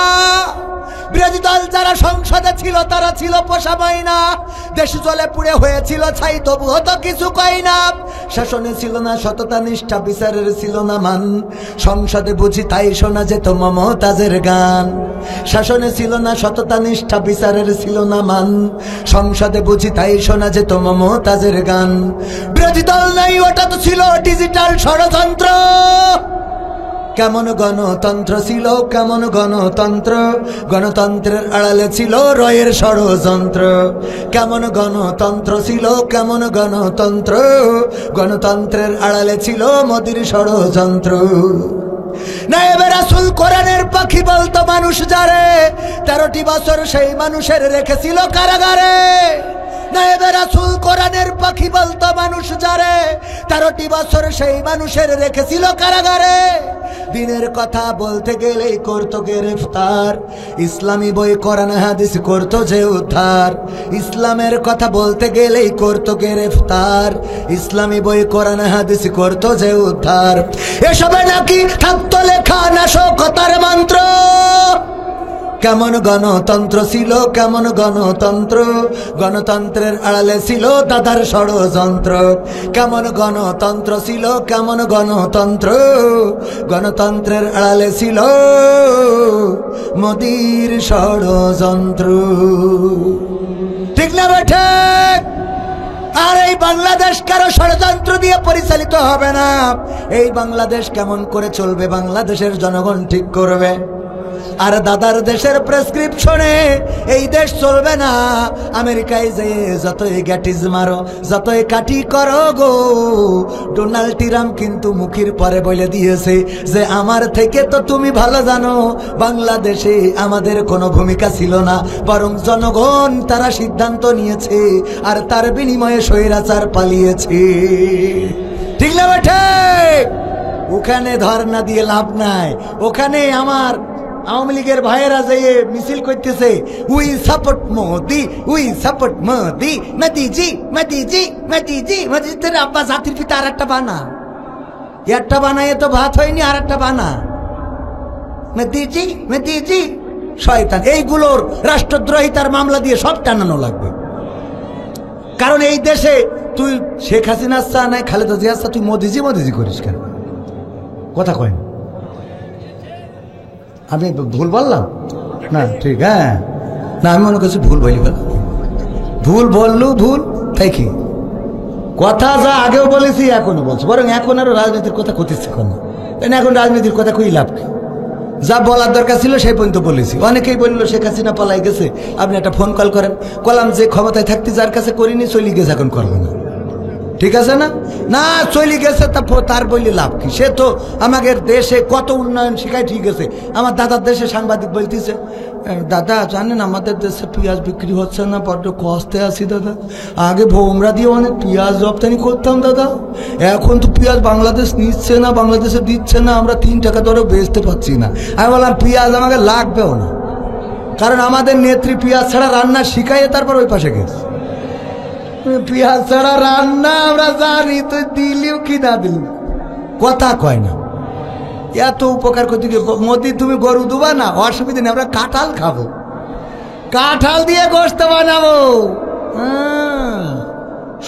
বিরোধী দল যারা সংসদে ছিল তারা ছিল পোষা মাইনা, দেশ জলে পুড়ে হয়েছিল ছাই তবুও তো কিছু কয় না। শাসনে ছিল না সততা নিষ্ঠা, বিচারের ছিল না মান, সংসদে বুঝি তাই শোনা যেত মমতাজের গান। শাসনে ছিল না সততা নিষ্ঠা, বিচারের ছিল না মান, সংসদে বুঝি তাই শোনা যেত মমতাজের গান। বিরোধী দল নাই, ওটা তো ছিল ডিজিটাল ষড়যন্ত্র। কেমন গণতন্ত্র ছিল, কেমন গণতন্ত্র, গণতন্ত্রের আড়ালে ছিল রয়ের ষড়যন্ত্র। কেমন গণতন্ত্র ছিল, কেমন গণতন্ত্র, গণতন্ত্রের আড়ালে ছিল মোদির ষড়যন্ত্র। নায়েবে রাসূল কোরআনের পাখি বলতো মানুষ যারে, 13টি বছর সেই মানুষের রেখেছিল কারাগারে। নায়েবে রাসূল কোরআনের পাখি বলতো মানুষ যারে, 13টি বছর সেই মানুষের রেখেছিল কারাগারে। দিনের কথা বলতে গেলেই করতো গ্রেফতার, ইসলামী বই কোরআন হাদিস করতো যে উদ্ধার। ইসলামের কথা বলতে গেলেই করতো গ্রেফতার, ইসলামী বই কোরআন হাদিস করতো যে উদ্ধার। এসবে নাকি থাকতো লেখা নাশকতার মন্ত্র। কেমন গণতন্ত্র ছিল, কেমন গণতন্ত্র, গণতন্ত্রের আড়ালে ছিল দাদার ষড়যন্ত্র। কেমন গণতন্ত্র ছিল, কেমন গণতন্ত্র, গণতন্ত্রের আড়ালে ছিল মোদির ষড়যন্ত্র। ঠিক না বেঠে? আর এই বাংলাদেশ কারো ষড়যন্ত্র দিয়ে পরিচালিত হবে না। এই বাংলাদেশ কেমন করে চলবে বাংলাদেশের জনগণ ঠিক করবে। আর দাদার দেশের প্রেসক্রিপশনে এই দেশ চলবে না। আমেরিকায় যে যতই গ্যাটিজ মারো, যতই কাটি করো গো, ডোনাল্ড ট্রাম্প কিন্তু মুখের পরে বলে দিয়েছে যে আমার থেকে তো তুমি ভালো জানো বাংলাদেশে আমাদের কোনো ভূমিকা ছিল না, বরং জনগণ তারা সিদ্ধান্ত নিয়েছে আর তার বিনিময়ে স্বৈরাচার পালিয়েছে। ঠিক না বেঠে? ওখানে ধর্ণা দিয়ে লাভ নাই। ওখানে আমার আওয়ামী লীগের ভাইয়েরা যে মিছিল করতেছে, we support Modi, we support Modi, মোদিজি মোদিজি মোদিজি মোদিজি। তোর আব্বা জাতির পিতা আর একটা বানা। একটা বানাইয়ে তো ভাত হয়নি, আর একটা বানা মেতিজি শয়তান। এইগুলোর রাষ্ট্রদ্রোহিতার মামলা দিয়ে সব টানানো লাগবে। কারণ এই দেশে তুই শেখ হাসিনা চা নাই, খালেদা জিয়া চা, তুই মোদিজি করিস কেন? কথা কয় না। আমি ভুল বললাম না? ঠিক, হ্যাঁ না, আমি মনে করছি ভুল বলি, ভুল বললু ভুল, তাই কি কথা যা আগেও বলেছি এখনো বলছি, বরং এখন আরো রাজনীতির কথা কতিচ্ছে কেন? এখন রাজনীতির কথা কই লাভ কি? যা বলার দরকার ছিল সেই পর্যন্ত বলেছি। অনেকেই বললো শেখ হাসিনা পালাই গেছে, আপনি একটা ফোন কল করেন। কলাম যে ক্ষমতায় থাকতে যার কাছে করিনি, চলি গেছে, এখন করবো না, ঠিক আছে না? না চলি গেছে তার বললে লাভ কি? সে তো আমাদের দেশে কত উন্নয়ন শিখায়, ঠিক আছে। আমার দাদার দেশে সাংবাদিক বলতেছে, দাদা জানেন আমাদের দেশে পেঁয়াজ বিক্রি হচ্ছে না, বড্ড কষ্টে আছি দাদা। আগে ভোমরা দিয়ে অনেক পেঁয়াজ রপ্তানি করতাম দাদা, এখন তো পেঁয়াজ বাংলাদেশ নিচ্ছে না, বাংলাদেশে দিচ্ছে না, আমরা 3 টাকা দরেও বেচতে পারছি না। আমি বললাম পেঁয়াজ আমাকে লাগবেও না, কারণ আমাদের নেত্রী পেঁয়াজ ছাড়া রান্না শিখাইয়ে তারপর ওই পাশে গেছে। পেঁয়াজ ছাড়া রান্না আমরা জানি, তুই দিলিও কি না দিলি, কথা কয় না। এত উপকার করতে গিয়ে মোদি তুমি গরু দুবা না, অসুবিধা নেই, আমরা কাঁঠাল খাবো, কাঁঠাল দিয়ে গোশত বানাবো,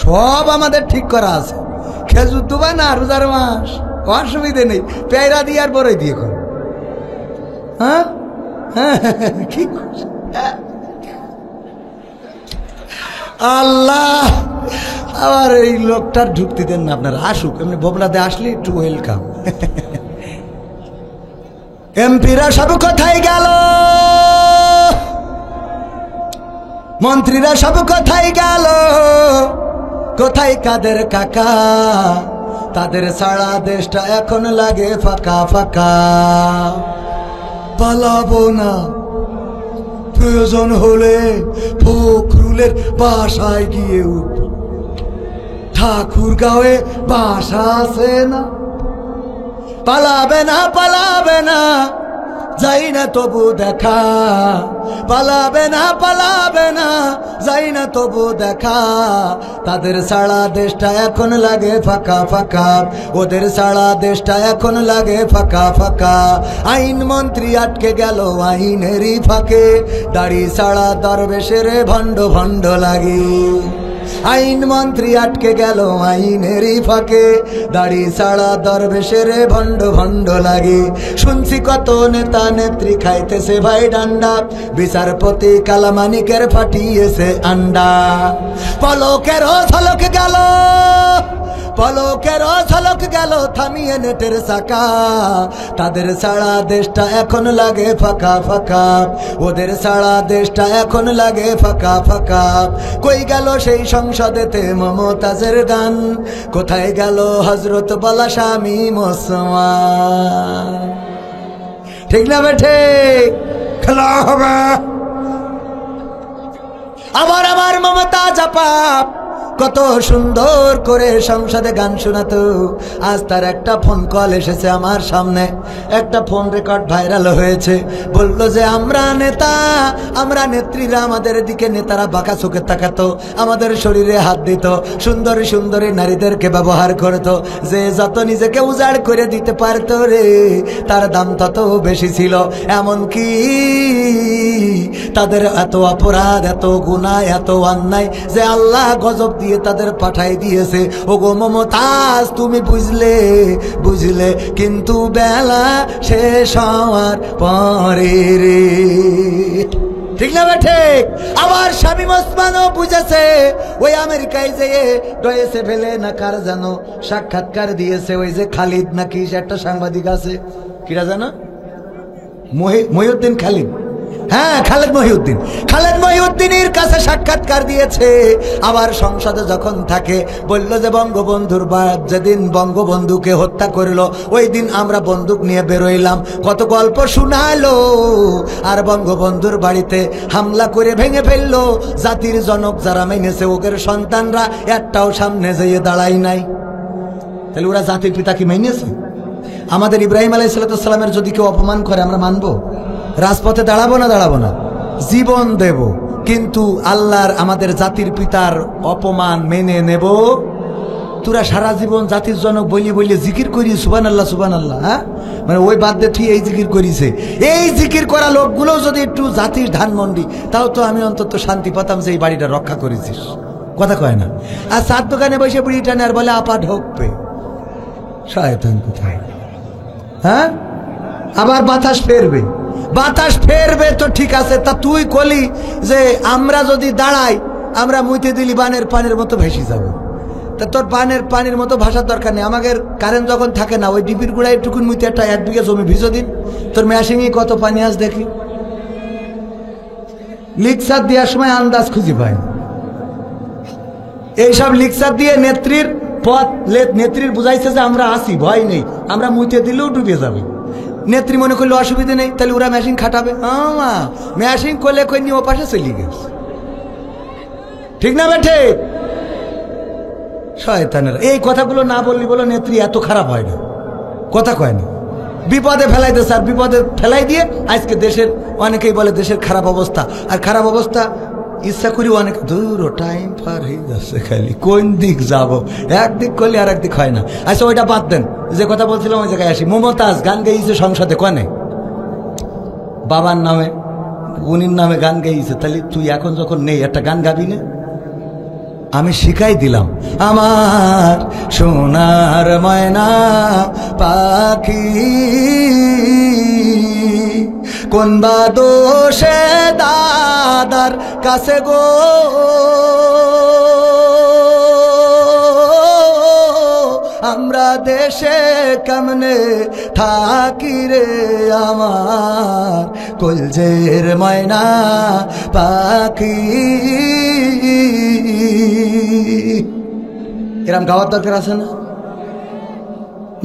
সব আমাদের ঠিক করা আছে। খেজুর দুবা না রোজার মাস, অসুবিধে নেই, পেয়ারা দিয়ে আর বড়ই দিয়ে করো। হ্যাঁ কি আল্লাহ, আবার এই লোকটার ঢুকতে দেন না, আপনার আসুক, এমনি বোবলাতে আসলে একটু ওয়েলকাম। এমপিরা সব কোথায় গেল, মন্ত্রীরা সব কোথায় গেল, কোথায় কাদের কাকা? তাদের সারা দেশটা এখন লাগে ফাঁকা ফাঁকা। পালাবো না, প্রয়োজন হলে ফখরুলের বাসায় গিয়ে উঠব, ঠাকুর গাঁয়ে বাসা আছে না। পালাবে না, যাই না তবু দেখা, পালাবে না, যাই না তবু দেখা। তাদের সারা দেশটা এখন লাগে ফাঁকা ফাঁকা, ওদের সারা দেশটা এখন লাগে ফাঁকা ফাঁকা। আইন মন্ত্রী আটকে গেল আইনেরই ফাঁকে, দাড়ি সারা দরবেশের ভণ্ড ভণ্ড লাগে। আইন মন্ত্রী আটকে গেল আইনেরই ফাঁকে, দাড়ি সারা দরবেশের ভণ্ড ভণ্ড লাগে। শুনছি কত নেতা নেত্রী খাইতেছে ভাই ডান্ডা, বিচারপতি কালামানিকের ফাটিয়েছে আন্ডা। পলকের ঝলক গেল, পলকের ঝলক গেল থামিয়ে নেটের চাকা। তাদের সারা দেশটা এখন লাগে ফাঁকা ফাঁকা, ওদের সারা দেশটা এখন লাগে ফাঁকা ফাঁকা। কই গেল সেই সংসদেতে মমতাজের গান, কোথায় গেল হজরত বলা স্বামী মুসলমান? ঠিক না বেঠে? খেলা হবে আবার আমার মমতাজ আপা কত সুন্দর করে সংসদে গান শোনাতো। আজ তার একটা ফোন কল এসেছে আমার সামনে, একটা ফোন রেকর্ড ভাইরাল হয়েছে। বললো যে আমরা নেতা, আমরা নেত্রীরা আমাদের দিকে নেতারা বাঁকা চোখে তাকাতো, আমাদের শরীরে হাত দিত, সুন্দরী সুন্দরী নারীদেরকে ব্যবহার করতো। যে যত নিজেকে উজাড় করে দিতে পারতো রে, তার দাম তত বেশি ছিল। এমনকি তাদের এত অপরাধ, এত গুনাহ, এত অন্যায় যে আল্লাহ গজব দিয়ে তাদের পাঠাই দিয়েছে। ও গো মমতাজ তুমি বুঝলে কিন্তু বেলা শেষ হওয়ার পরে রে। ঠিক না ঠিক? আবার শামীম ওসমানও বুঝেছে। ওই আমেরিকায় যেয়ে ডয়েছে ফেলে না কার জানো সাক্ষাৎকার দিয়েছে, ওই যে খালিদ নাকি একটা সাংবাদিক আছে, কিরা জানো, মহিউদ্দিন খালিদ, হ্যাঁ খালেদ মহিউদ্দিনের কাছে সাক্ষাৎকার দিয়েছে। আবার সংসদে যখন থাকে বলল যে বঙ্গবন্ধুর যেদিন বঙ্গবন্ধুকে হত্যা করলো ওই দিন আমরা বন্দুক নিয়ে বেরোইলাম, কত গল্প শুনাইলো। আর বঙ্গবন্ধুর বাড়িতে হামলা করে ভেঙে ফেললো। জাতির জনক যারা মেনেছে ওদের সন্তানরা একটাও সামনে যেয়ে দাঁড়াই নাই। তাহলে ওরা জাতির পিতা কি মেনেছে? আমাদের ইব্রাহিম আলাইহিস সালামের যদি কেউ অপমান করে আমরা মানবো? রাজপথে দাঁড়াবো না, জীবন দেব, কিন্তু আল্লাহর আমাদের জাতির পিতার অপমান মেনে নেব তোরা সারা জীবন জাতির জনক বলি বলি জিকির করি সুবহানাল্লাহ সুবহানাল্লাহ, হ্যাঁ মানে ওই বাদ দিয়ে তুই এই জিকির করিছে। এই জিকির করা লোকগুলো যদি একটু জাতির ধানমন্ডি, তাও তো আমি অন্তত শান্তি পেতাম যে এই বাড়িটা রক্ষা করেছিস। কথা কয় না। আর চার দোকানে বসে বুড়ি টানে আর বলে আপা ঢোকবে, শয়তান কোথায়, হ্যাঁ আবার বাতাস ফেরবে, বাতাস ফেরবে তো ঠিক আছে, তা তুই কলি যে আমরা যদি দাঁড়াই আমরা মুইতে দিলি বানের পানির মতো ভেসে যাব। তা তোর বানের পানির মতো ভাষার দরকার নেই। আমাদের কারেন্ট যখন থাকে না, ওই ডিপির গুড়ায় একটুকুন মুইতে একটা 1 বিঘা জমি ভিজো দিন, তোর মেশিনে কত পানি আস দেখি। লিকসার দেওয়ার সময় আন্দাজ খুঁজে পায়। এইসব লিকসার দিয়ে নেত্রীর পথ, নেত্রীর বুঝাইছে যে আমরা আসি, ভয় নেই, আমরা মুইতে দিলেও ডুবে যাবে। নেত্রী মনে করলে অসুবিধা নেই, তাহলে ওরা মেশিন খাটাবে। মেশিন করলে কই নিয়ে ও পাশে চলে গেছে, ঠিক না বেঠে? শয়তানের এই কথাগুলো না বললি বলো নেত্রী এত খারাপ হয় না, কথা কয় না। বিপদে ফেলাই দে স্যার, বিপদে ফেলাই দিয়ে আজকে দেশের অনেকেই বলে দেশের খারাপ অবস্থা। আর খারাপ অবস্থা ইচ্ছা করি অনেক দূর টাইম পার হয়ে যাচ্ছে, খালি কোন দিক যাব, একদিক করলে আর একদিক হয় না। আচ্ছা ওইটা বাদ দেন, যে কথা বলছিলাম ওই জায়গায় আসি। মমতাজ গান গেয়েছে সংসদে, কনে বাবার নামে উনির নামে গান গেয়েছে, তাহলে তুই এখন যখন নেই একটা গান গাবি না? আমি শিখাই দিলাম, আমার সোনার ময়না পাখি কোন বা দোষে দাদার কাছে গো, আমরা দেশে কেমনে থাকি রে আমার কলজের ময়না পাখি। এরম গাওয়ার দরকার আছে না?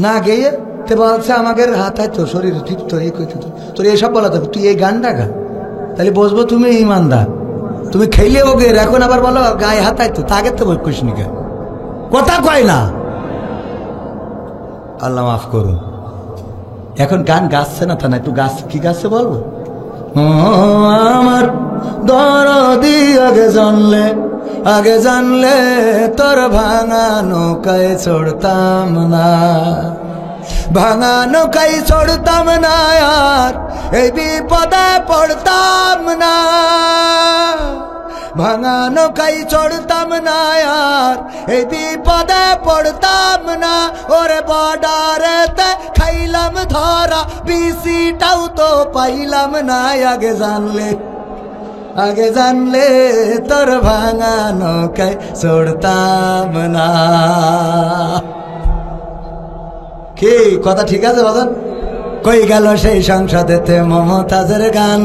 না গেয়ে তে বলছে আমাদের হাতায় তো শরীর ঠিক তো এই কইতে তো তোর এইসব বলা তো, তুই এই গানটা গা, তাহলে বসবো তুমি ইমানদার, তুমি খেলে ওকে এখন আবার বলো গায়ে হাতায় তো, তাকে তো বই কইস নি, কথা কয় না। আল্লাহ মাফ করুন, এখন গান গাচ্ছে না তা না, একটু গাছ কি গাচ্ছে বলবো। আমার দরদি আগে জানলে তোর ভাঙা নৌকায় চড়তাম না, ভাঙা নৌকায় চড়তাম না, আর এই বিপদে পড়তাম না, ভাঙা নৌকায় চড়তাম না, আর এই বিপদে পড়তাম না। ওরে বর্ডারেতে খাইলাম ধরা, বিসিটাও তো পাইলাম না। আগে জানলে তোর ভাঙা নৌকায় চড়তাম না। কি কথা ঠিক আছে বাজান? কই গেল সেই সংসদেতে মমতাজের গান,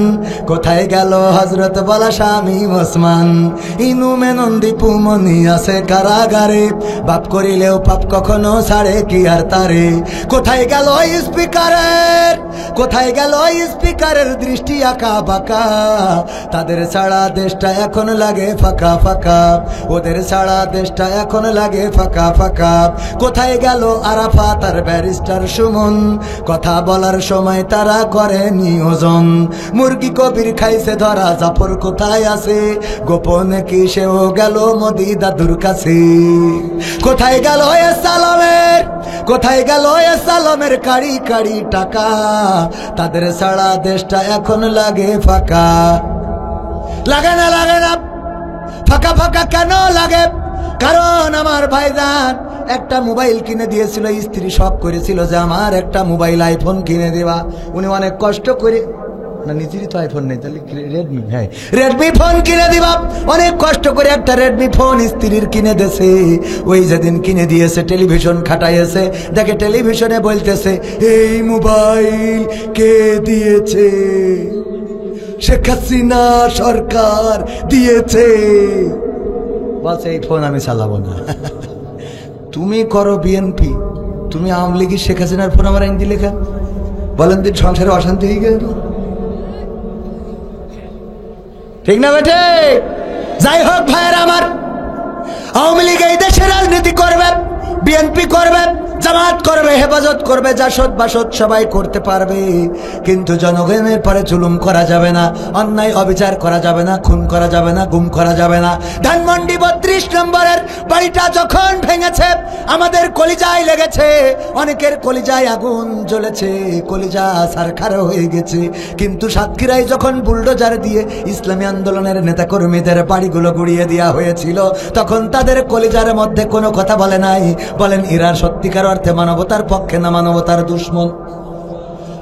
কোথায় গেল হযরত বলা স্বামী ওসমান, ইনু মেনন দীপু মনি আছে কারাগারে, বাপ করিলেও পাপ কখনো ছাড়ে কি আর তারে। কোথায় গেল স্পিকারের দৃষ্টি আঁকা বাঁকা, তাদের ছাড়া দেশটা এখন লাগে ফাঁকা ফাঁকা, ওদের ছাড়া দেশটা এখন লাগে ফাঁকা ফাঁকা। কোথায় গেল আরাফাত আর ব্যারিস্টার সুমন, কথা বলার সময় তারা করে নিয়োজন। মুরগি কবির খাইছে ধরা, জাফর কোথায় আছে, গোপনে কি সেও গেল মোদি দাদুর কাছে। কোথায় গেল সালামের কাড়ি কাড়ি টাকা, তাদের ছাড়া দেশটা এখন লাগে ফাঁকা। লাগে না ফাঁকা ফাঁকা কেন লাগে? কারণ আমার ভাইজান একটা মোবাইল কিনে দিয়েছিল, স্ত্রী শখ করেছিল যে আমার একটা মোবাইল আইফোন কিনে দেবা। উনি অনেক কষ্ট করে, না নিজেরই তো আইফোন নেই, তাহলে রেডমি, হ্যাঁ রেডমি ফোন কিনে দিবা। অনেক কষ্ট করে একটা রেডমি ফোন স্ত্রীর কিনে দিয়েছে। ওই যেদিন কিনে দিয়েছে টেলিভিশন খাটাইয়েছে, দেখে টেলিভিশনে বলতেছে এই মোবাইল কে দিয়েছে? শেখ হাসিনা সরকার দিয়েছে। বলছে এই ফোন আমি চালাবো না। তুমি করো বিএনপি, তুমি আওয়ামী লীগের শেখ হাসিনার ফোন আমার আইন দিলে কেন? বলেন দিন সংসারে অশান্তি হয়ে গেল, ঠিক না বেটে? যাই হোক ভাইয়ের আমার, আওয়ামী লীগ এই দেশে রাজনীতি করবে, বিএনপি করবে, জামাত করবে, হেফাজত করবে, জাসদ বাসদ সবাই করতে পারবে, কিন্তু জনগণের পরে জুলুম করা যাবে না, অন্যায় অবিচার করা যাবে না, খুন করা যাবে না, গুম করা যাবে না। ধানমন্ডি 32 নম্বরের বাড়িটা যখন ভেঙেছে আমাদের কলিজায় লেগেছে, অনেকের কলিজায় আগুন জ্বলেছে, কলিজা সারখার হয়ে গেছে। কিন্তু সাতক্ষীরায় যখন বুলডোজার দিয়ে ইসলামী আন্দোলনের নেতাকর্মীদের বাড়িগুলো গুড়িয়ে দেওয়া হয়েছিল, তখন তাদের কলিজার মধ্যে কোনো কথা বলে নাই, বলেন এরা সত্যিকার অর্থে মানবতার পক্ষে না মানবতার দুশ্মন?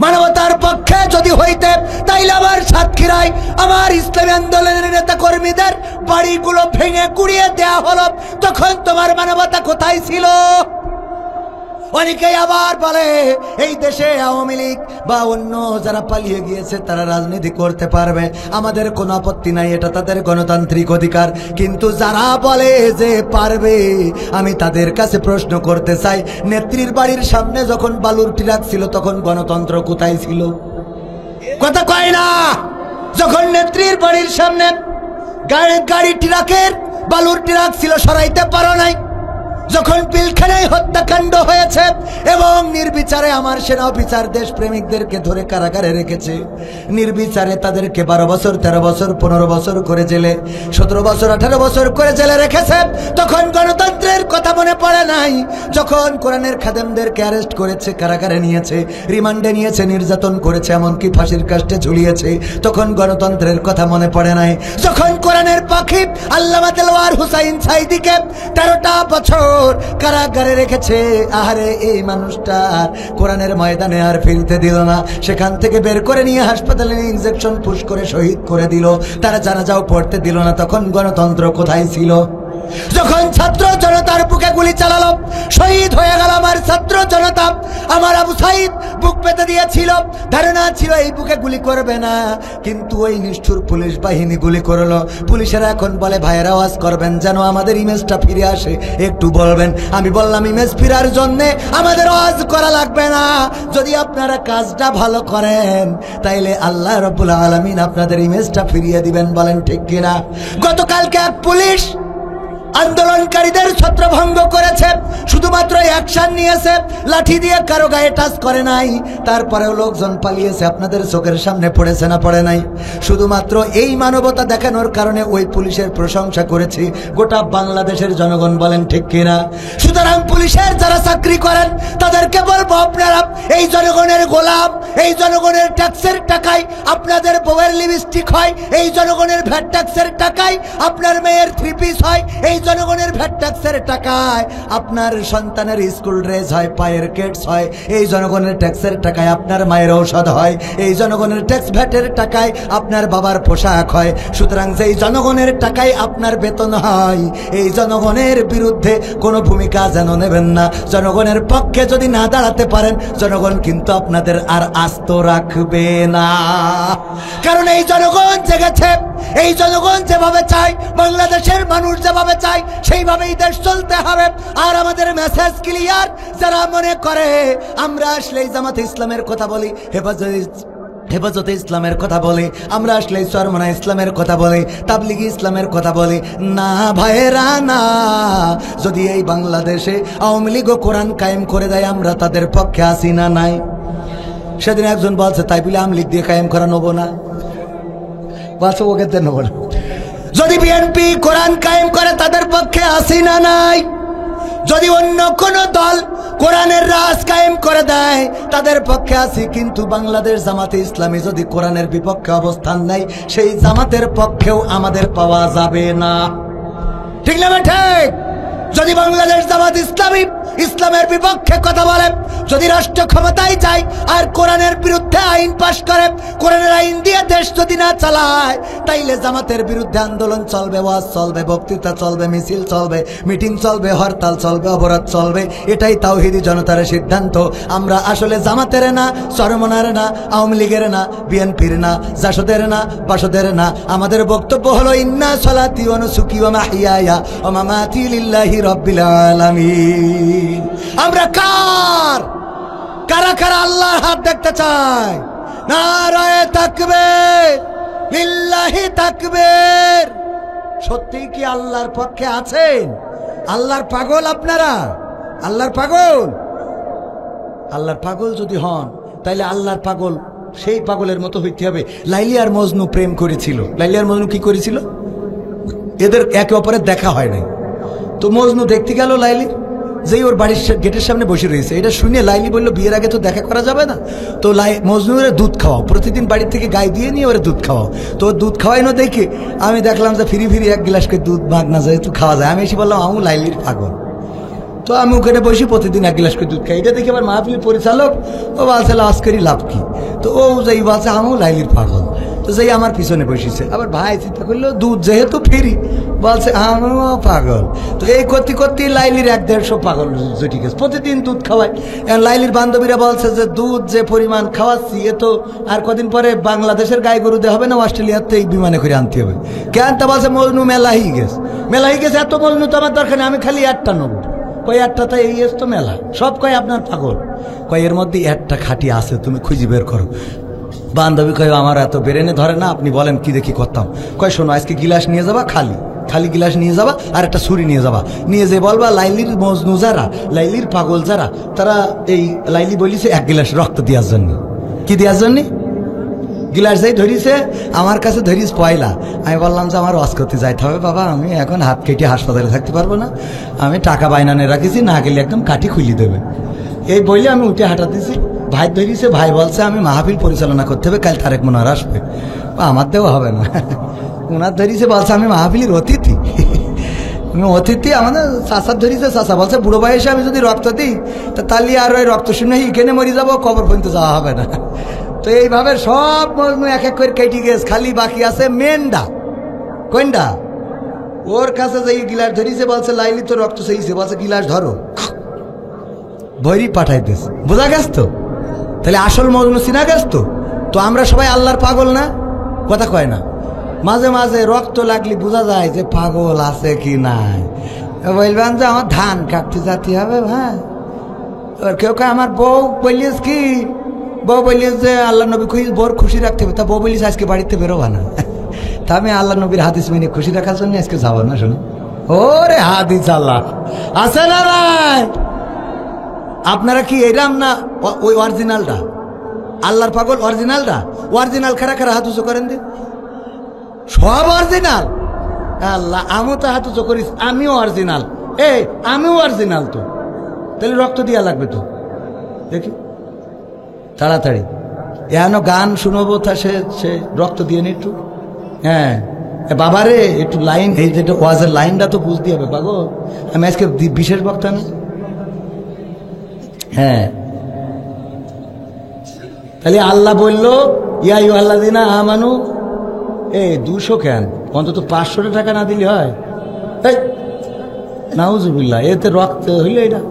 মানবতার পক্ষে যদি হইতে তাইলে আবার সাতক্ষীরায় আমার ইসলামী আন্দোলনের নেতা কর্মীদের বাড়িগুলো ভেঙে কুড়িয়ে দেয়া হলো, তখন তোমার মানবতা কোথায় ছিল? অনেকেই আবার বলে এই দেশে আওয়ামী লীগ বা অন্য যারা পালিয়ে গিয়েছে তারা রাজনীতি করতে পারবে, আমাদের কোনো আপত্তি নাই, এটা তাদের গণতান্ত্রিক অধিকার। কিন্তু যারা বলে যে পারবে, আমি তাদের কাছে প্রশ্ন করতে চাই, নেত্রীর বাড়ির সামনে যখন বালুর ট্রাক ছিল তখন গণতন্ত্র কোথায় ছিল? কথা কয় না। যখন নেত্রীর বাড়ির সামনে গাড়ি ট্রাকের বালুর ট্রাক ছিল, সরাইতে পারো নাই। যখন পিলখানায় হত্যাকাণ্ড হয়েছে এবং নির্বিচারে আমার সেনা অফিসার দেশপ্রেমিকদেরকে ধরে কারাগারে রেখেছে, নির্বিচারে তাদেরকে 12 বছর 13 বছর 15 বছর করে জেলে, 17 বছর 18 বছর করে জেলে রেখেছে, তখন গণতন্ত্রের কথা মনে পড়ে নাই? যখন কোরআনের খাদেমদেরকে অ্যারেস্ট করেছে, কারাগারে নিয়েছে, রিমান্ডে নিয়েছে, নির্যাতন করেছে, এমনকি ফাঁসির কাস্টে ঝুলিয়েছে, তখন গণতন্ত্রের কথা মনে পড়ে নাই? যখন কোরআনের পাখি আল্লামা দেলওয়ার হুসাইন সাইদিকে 13টা বছর কারাগারে রেখেছে, আহারে এই মানুষটার কোরআনের ময়দানে আর ফিরতে দিল না, সেখান থেকে বের করে নিয়ে হাসপাতালে ইনজেকশন পুশ করে শহীদ করে দিল, তারা জানাজাও পড়তে দিল না, তখন গণতন্ত্র কোথায় ছিল? যখন ছাত্র জনতার বুকে গুলি চালালো, শহীদ হয়ে গেল আমার ছাত্র জনতা, আমার আবু সাইদ বুক পেতে দিয়েছিল, ধারণা ছিল এই বুকে গুলি করবে না, কিন্তু ওই নিষ্ঠুর পুলিশ বাহিনী গুলি করলো। পুলিশেরা এখন বলে ভাইয়েরা আওয়াজ করবেন যেন আমাদের ইমেজটা ফিরে আসে, একটু বলবেন। আমি বললাম ইমেজ ফিরার জন্য আমাদের আওয়াজ করা লাগবে না, যদি আপনারা কাজটা ভালো করেন তাইলে আল্লাহ রাব্বুল আলামিন আপনাদের ইমেজটা ফিরিয়ে দিবেন। বলেন ঠিক কিনা? গতকালকে এক পুলিশ আন্দোলনকারীদের ছত্রভঙ্গ করেছে, শুধুমাত্র অ্যাকশন নিয়েছে, লাঠি দিয়ে কারো গায়ে টাচ করে নাই, তারপরেও লোকজন পালিয়েছে, আপনাদের চোখের সামনে পড়েছে না পড়ে নাই? শুধুমাত্র এই মানবতা দেখানোর কারণে ওই পুলিশের প্রশংসা করেছি গোটা বাংলাদেশের জনগণ। বলেন ঠিক কিনা? সুতরাং পুলিশের যারা চাকরি করেন তাদেরকে বলবো, আপনারা এই জনগণের গোলাম, এই জনগণের ট্যাক্সের টাকায় আপনাদের বউয়ের লিপস্টিক হয়, এই জনগণের ভ্যাট ট্যাক্সের টাকায় আপনার মেয়ের 3 পিস হয়, এই জনগণের ভ্যাট ট্যাক্সের টাকায় আপনার সন্তানের স্কুল ড্রেস হয়, পায়ের কেটস হয়, এই জনগণের ট্যাক্সের টাকায় আপনার মায়ের ঔষধ হয়, এই জনগণের ট্যাক্স ভ্যাটের টাকায় আপনার বাবার পোশাক হয়। সুতরাং যেই জনগণের টাকায় আপনার বেতন হয়, এই জনগণের বিরুদ্ধে কোনো ভূমিকা যেন নেবেন না। জনগণের পক্ষে যদি না দাঁড়াতে পারেন, জনগণ কিন্তু আপনাদের আর আস্ত রাখবে না। কারণ এই জনগণ জেগেছে, এই জনগণ যেভাবে চায়, বাংলাদেশের মানুষ যেভাবে চায়, সেইভাবেই দেশ চলতে হবে। আর আমাদের মেসেজ ক্লিয়ার, যারা মনে করে আমরা আসলে জামাতে ইসলামের কথা বলি, হেফাজতে ইসলামের কথা বলি, আমরা আসলে চরমনা ইসলামের কথা বলি, তাবলিগি ইসলামের কথা বলি, না ভাইয়েরা না। যদি এই বাংলাদেশে আওয়ামী লীগ কোরআন কায়েম করে দেয়, আমরা তাদের পক্ষে আসি না নাই? সেদিন একজন বলছে তাই বলে আওয়ামী লীগ দিয়ে কায়েম করা নেবো না, বলছে ওকে নেবো না। যদি বিএনপি কোরআন কায়েম করে তাদের পক্ষে আসি না নাই? যদি অন্য কোন দল কোরআনের রাজ কায়েম করে দেয় তাদের পক্ষে আসি, কিন্তু বাংলাদেশ জামাতে ইসলামী যদি কোরআনের বিপক্ষে অবস্থান নেয়, সেই জামাতের পক্ষেও আমাদের পাওয়া যাবে না। ঠিক না ঠিক? যদি বাংলাদেশ জামাত ইসলামী ইসলামের বিপক্ষে কথা বলে, যদি রাষ্ট্র ক্ষমতায় যায় আর কোরআনের বিরুদ্ধে আইন পাশ করে, কোরআনের আইন দিয়ে দেশ যদি না চালায়, তাইলে জামাতের বিরুদ্ধে আন্দোলন চলবে, ওয়াজ চলবে, বক্তৃতা চলবে, মিছিল চলবে, মিটিং চলবে, হরতাল চলবে, অবরোধ চলবে। এটাই তাওহীদি জনতার সিদ্ধান্ত। আমরা আসলে জামাতের না, চরমনার না, আওয়ামী লীগের না, বিএনপির না, জাসদের না, বাসদের না। আমাদের বক্তব্য হলো ইন্না সলাতি ওয়া নুসুকি ওয়া মাহইয়ায়া ওয়া মামাতি লিল্লাহি রাব্বিল আলামিন। আমরা কারা কারা আল্লাহর হাত দেখতে চাই? নারায়ে তাকবীর, লিল্লাহি তাকবীর। সত্যি কি আল্লাহর পক্ষে আছেন? আল্লাহর পাগল আপনারা? আল্লাহর পাগল? আল্লাহর পাগল যদি হন তাইলে আল্লাহর পাগল সেই পাগলের মতো হইতে হবে। লাইলি আর মজনু প্রেম করেছিল। লাইলি আর মজনু কি করেছিল? এদের একে অপরের দেখা হয় নাই। তো মজনু দেখতে গেল লাইলি, যেই ওর বাড়ির গেটের সামনে বসে রয়েছে। এটা শুনে লাইলি বলল, বিয়ের আগে তো দেখা করা যাবে না, তো মজনুর দুধ খাওয়াও, প্রতিদিন বাড়ির থেকে গায়ে দিয়ে নিয়ে ওরা দুধ খাওয়াও। তো দুধ খাওয়াই না দেখে আমি দেখলাম যে ফিরি ফিরি এক গ্লাস করে দুধ ভাগ না যায় একটু খাওয়া যায়। আমি এসে বললাম, আমি লাইলির পাগল। তো আমি ওখানে বসে প্রতিদিন এক গ্লাস করে দুধ খাই। এটা দেখে আবার মাহফিলের পরিচালক ও বলছে, লাজ করি লাভ কি? তো ও যাই বলছে, আমিও লাইলির পাগল। তো যাই আমার পিছনে বসেছে। আবার ভাই চিন্তা করলো, দুধ যেহেতু ফিরি, বলছে আমিও পাগল। তো এই করতে করতে লাইলির 1-150 পাগল জুটি গেছে, প্রতিদিন দুধ খাওয়ায়। লাইলির বান্ধবীরা বলছে যে দুধ যে পরিমাণ খাওয়াচ্ছি, এ তো আর কদিন পরে বাংলাদেশের গায়ে গরু দেওয়া হবে না, অস্ট্রেলিয়াতে এই বিমানে করে আনতে হবে। কেন? তা বলছে মজনু মেলা হয়ে গেছে। মেলা হয়ে গেছে, এত মজনু তো আমার দরকার নেই, আমি খালি একটা নেব। কয় একটা? তাই এই তো মেলা, সব কয় আপনার পাগল। কয় এর মধ্যে একটা খাঁটি আছে, তুমি খুঁজে বের করো। বান্ধবী কয়, আমার এত বেরেনে ধরে না, আপনি বলেন কি দেখি করতাম। কয় শোনো, আজকে গিলাস নিয়ে যাবা, খালি খালি গিলাস নিয়ে যাবা, আর একটা ছুরি নিয়ে যাবা, নিয়ে যে বলবা লাইলির মজনু যারা, লাইলির পাগল যারা, তারা এই লাইলি বলিছে 1 গিলাস রক্ত দেওয়ার জন্য। কি দেওয়ার জন্য? গিলাস যাই ধরিছে, আমার কাছে ধরিস পয়লা। আমি বললাম যে আমার ওয়াজ করতে যাইতে হবে বাবা, আমি এখন হাত কেটে হাসপাতালে থাকতে পারবো না, আমি টাকা বাইনানে রাখিছি, না গেলে একদম কাঠি খুলি দেবে। এই বইলে আমি উঠে হাঁটা দিছি। ভাই ধরিছে, ভাই বলছে আমি মাহফিল পরিচালনা করতে হবে, কাল তারেক মনোয়ার আসবে। আমার দেওয়া হবে না। ওনার ধরিছে, বলছে আমি মাহফিলের অতিথি। অতিথি আমাদের চাষার ধরিছে, চাষা বলছে বুড়ো বয়সে আমি যদি রক্ত দিই তাহলে আর ওই রক্ত শুনে এখানে মরে যাবো, কবর পর্যন্ত যাওয়া হবে না। তো এইভাবে সব মজনু এক এক করে কেটে গেছে, খালি বাকি আছে মেনডা। কোনটা? ওর কাছে যাই গিলাস ধরিছে, বলছে লাইলি তো রক্ত চাইছে, বলছে গিলাস ধরো, ভৈরি পাঠাই দিস। বোঝা গেছ তো? তাহলে আসল মজনু চিনা গেছ তো? তো আমরা সবাই আল্লাহর পাগল না? কথা কয় না? মাঝে মাঝে রক্ত লাগলে বোঝা যায় যে পাগল আছে কি নাই। বলবেন যে আমার ধান কাটতে যেতে হবে ভাই। কেউ কেউ আমার বউ বলিস কি, বউ বলিস যে আল্লাহ নবী বউর খুশি রাখতে হবে, তা বউ বলিস আজকে বাড়িতে বেরোবা না। তা আমি আল্লাহ নবীর হাদিস মেনে খুশি রাখার জন্য আজকে যাবো না। শোনো, ওরে হাদিস আল্লাহ আছে না নাই? আপনারা কি এরাম না? ওই অরিজিনালটা আল্লাহর পাগল, অরিজিনালটা অরিজিনাল খারা খারা হাত উঁচু করেন দিন, সব অরিজিনাল। আল্লাহ আমিও তো হাত উঁচু করিস, আমিও অরিজিনাল। আমিও অরিজিনাল। তো তাহলে রক্ত দিয়া লাগবে তো, দেখি তাড়াতাড়ি। এন গান শুনবো, তা সে রক্ত দিয়ে নি একটু। হ্যাঁ বাবারে, একটু লাইন, এই যেটা ওয়াজের লাইনটা তো বুঝতে হবে পাগল। আমি আজকে বিশেষ বক্তা না। হ্যাঁ, তাহলে আল্লাহ বললো ইয়া আইয়ুহাল্লাযীনা আমানু। 200 কেন? অন্তত 500 টাকা না দিলে হয়? নাউজুবিল্লাহ, এতে রক্ত হইলে এটা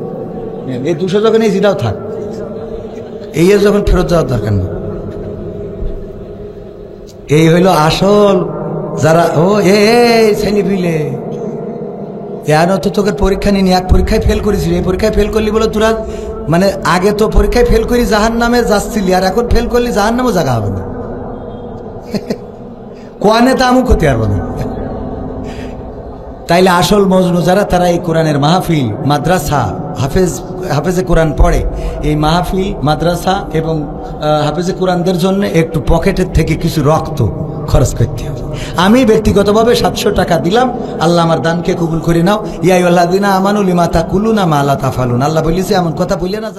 এই 200 যখন এই জিটাও থাক, এই যখন ফেরত যাওয়ার দরকার না। এই হইল আসল যারা। ছেলে পিলে এর তো তোকে পরীক্ষা নিয়ে এক পরীক্ষায় ফেল করেছিস, এই পরীক্ষায় ফেল করলি বলে তোরা মানে আগে তো পরীক্ষায় ফেল করি জাহান্নামে যাচ্ছিলি, আর এখন ফেল করলি জাহান্নামও জায়গা হবে না। কোয়ানে তা আমু ক্ষতি পারবো না। তাইলে আসল মজনু যারা, তারা এই কোরআনের মাহফিল, মাদ্রাসা, হাফেজে কোরআন পড়ে। এই মাহফিল, মাদ্রাসা এবং হাফেজে কোরআনদের জন্য একটু পকেটের থেকে কিছু রক্ত খরচ করতে হবে। আমি ব্যক্তিগতভাবে 700 টাকা দিলাম, আল্লাহ আমার দানকে কবুল করে নাও। ইয়া আইয়ুহাল্লাযীনা আমানু লিমা তাকুলুনা মা লা তাফআলুন। আল্লাহ বলেছে এমন কথা বললে না।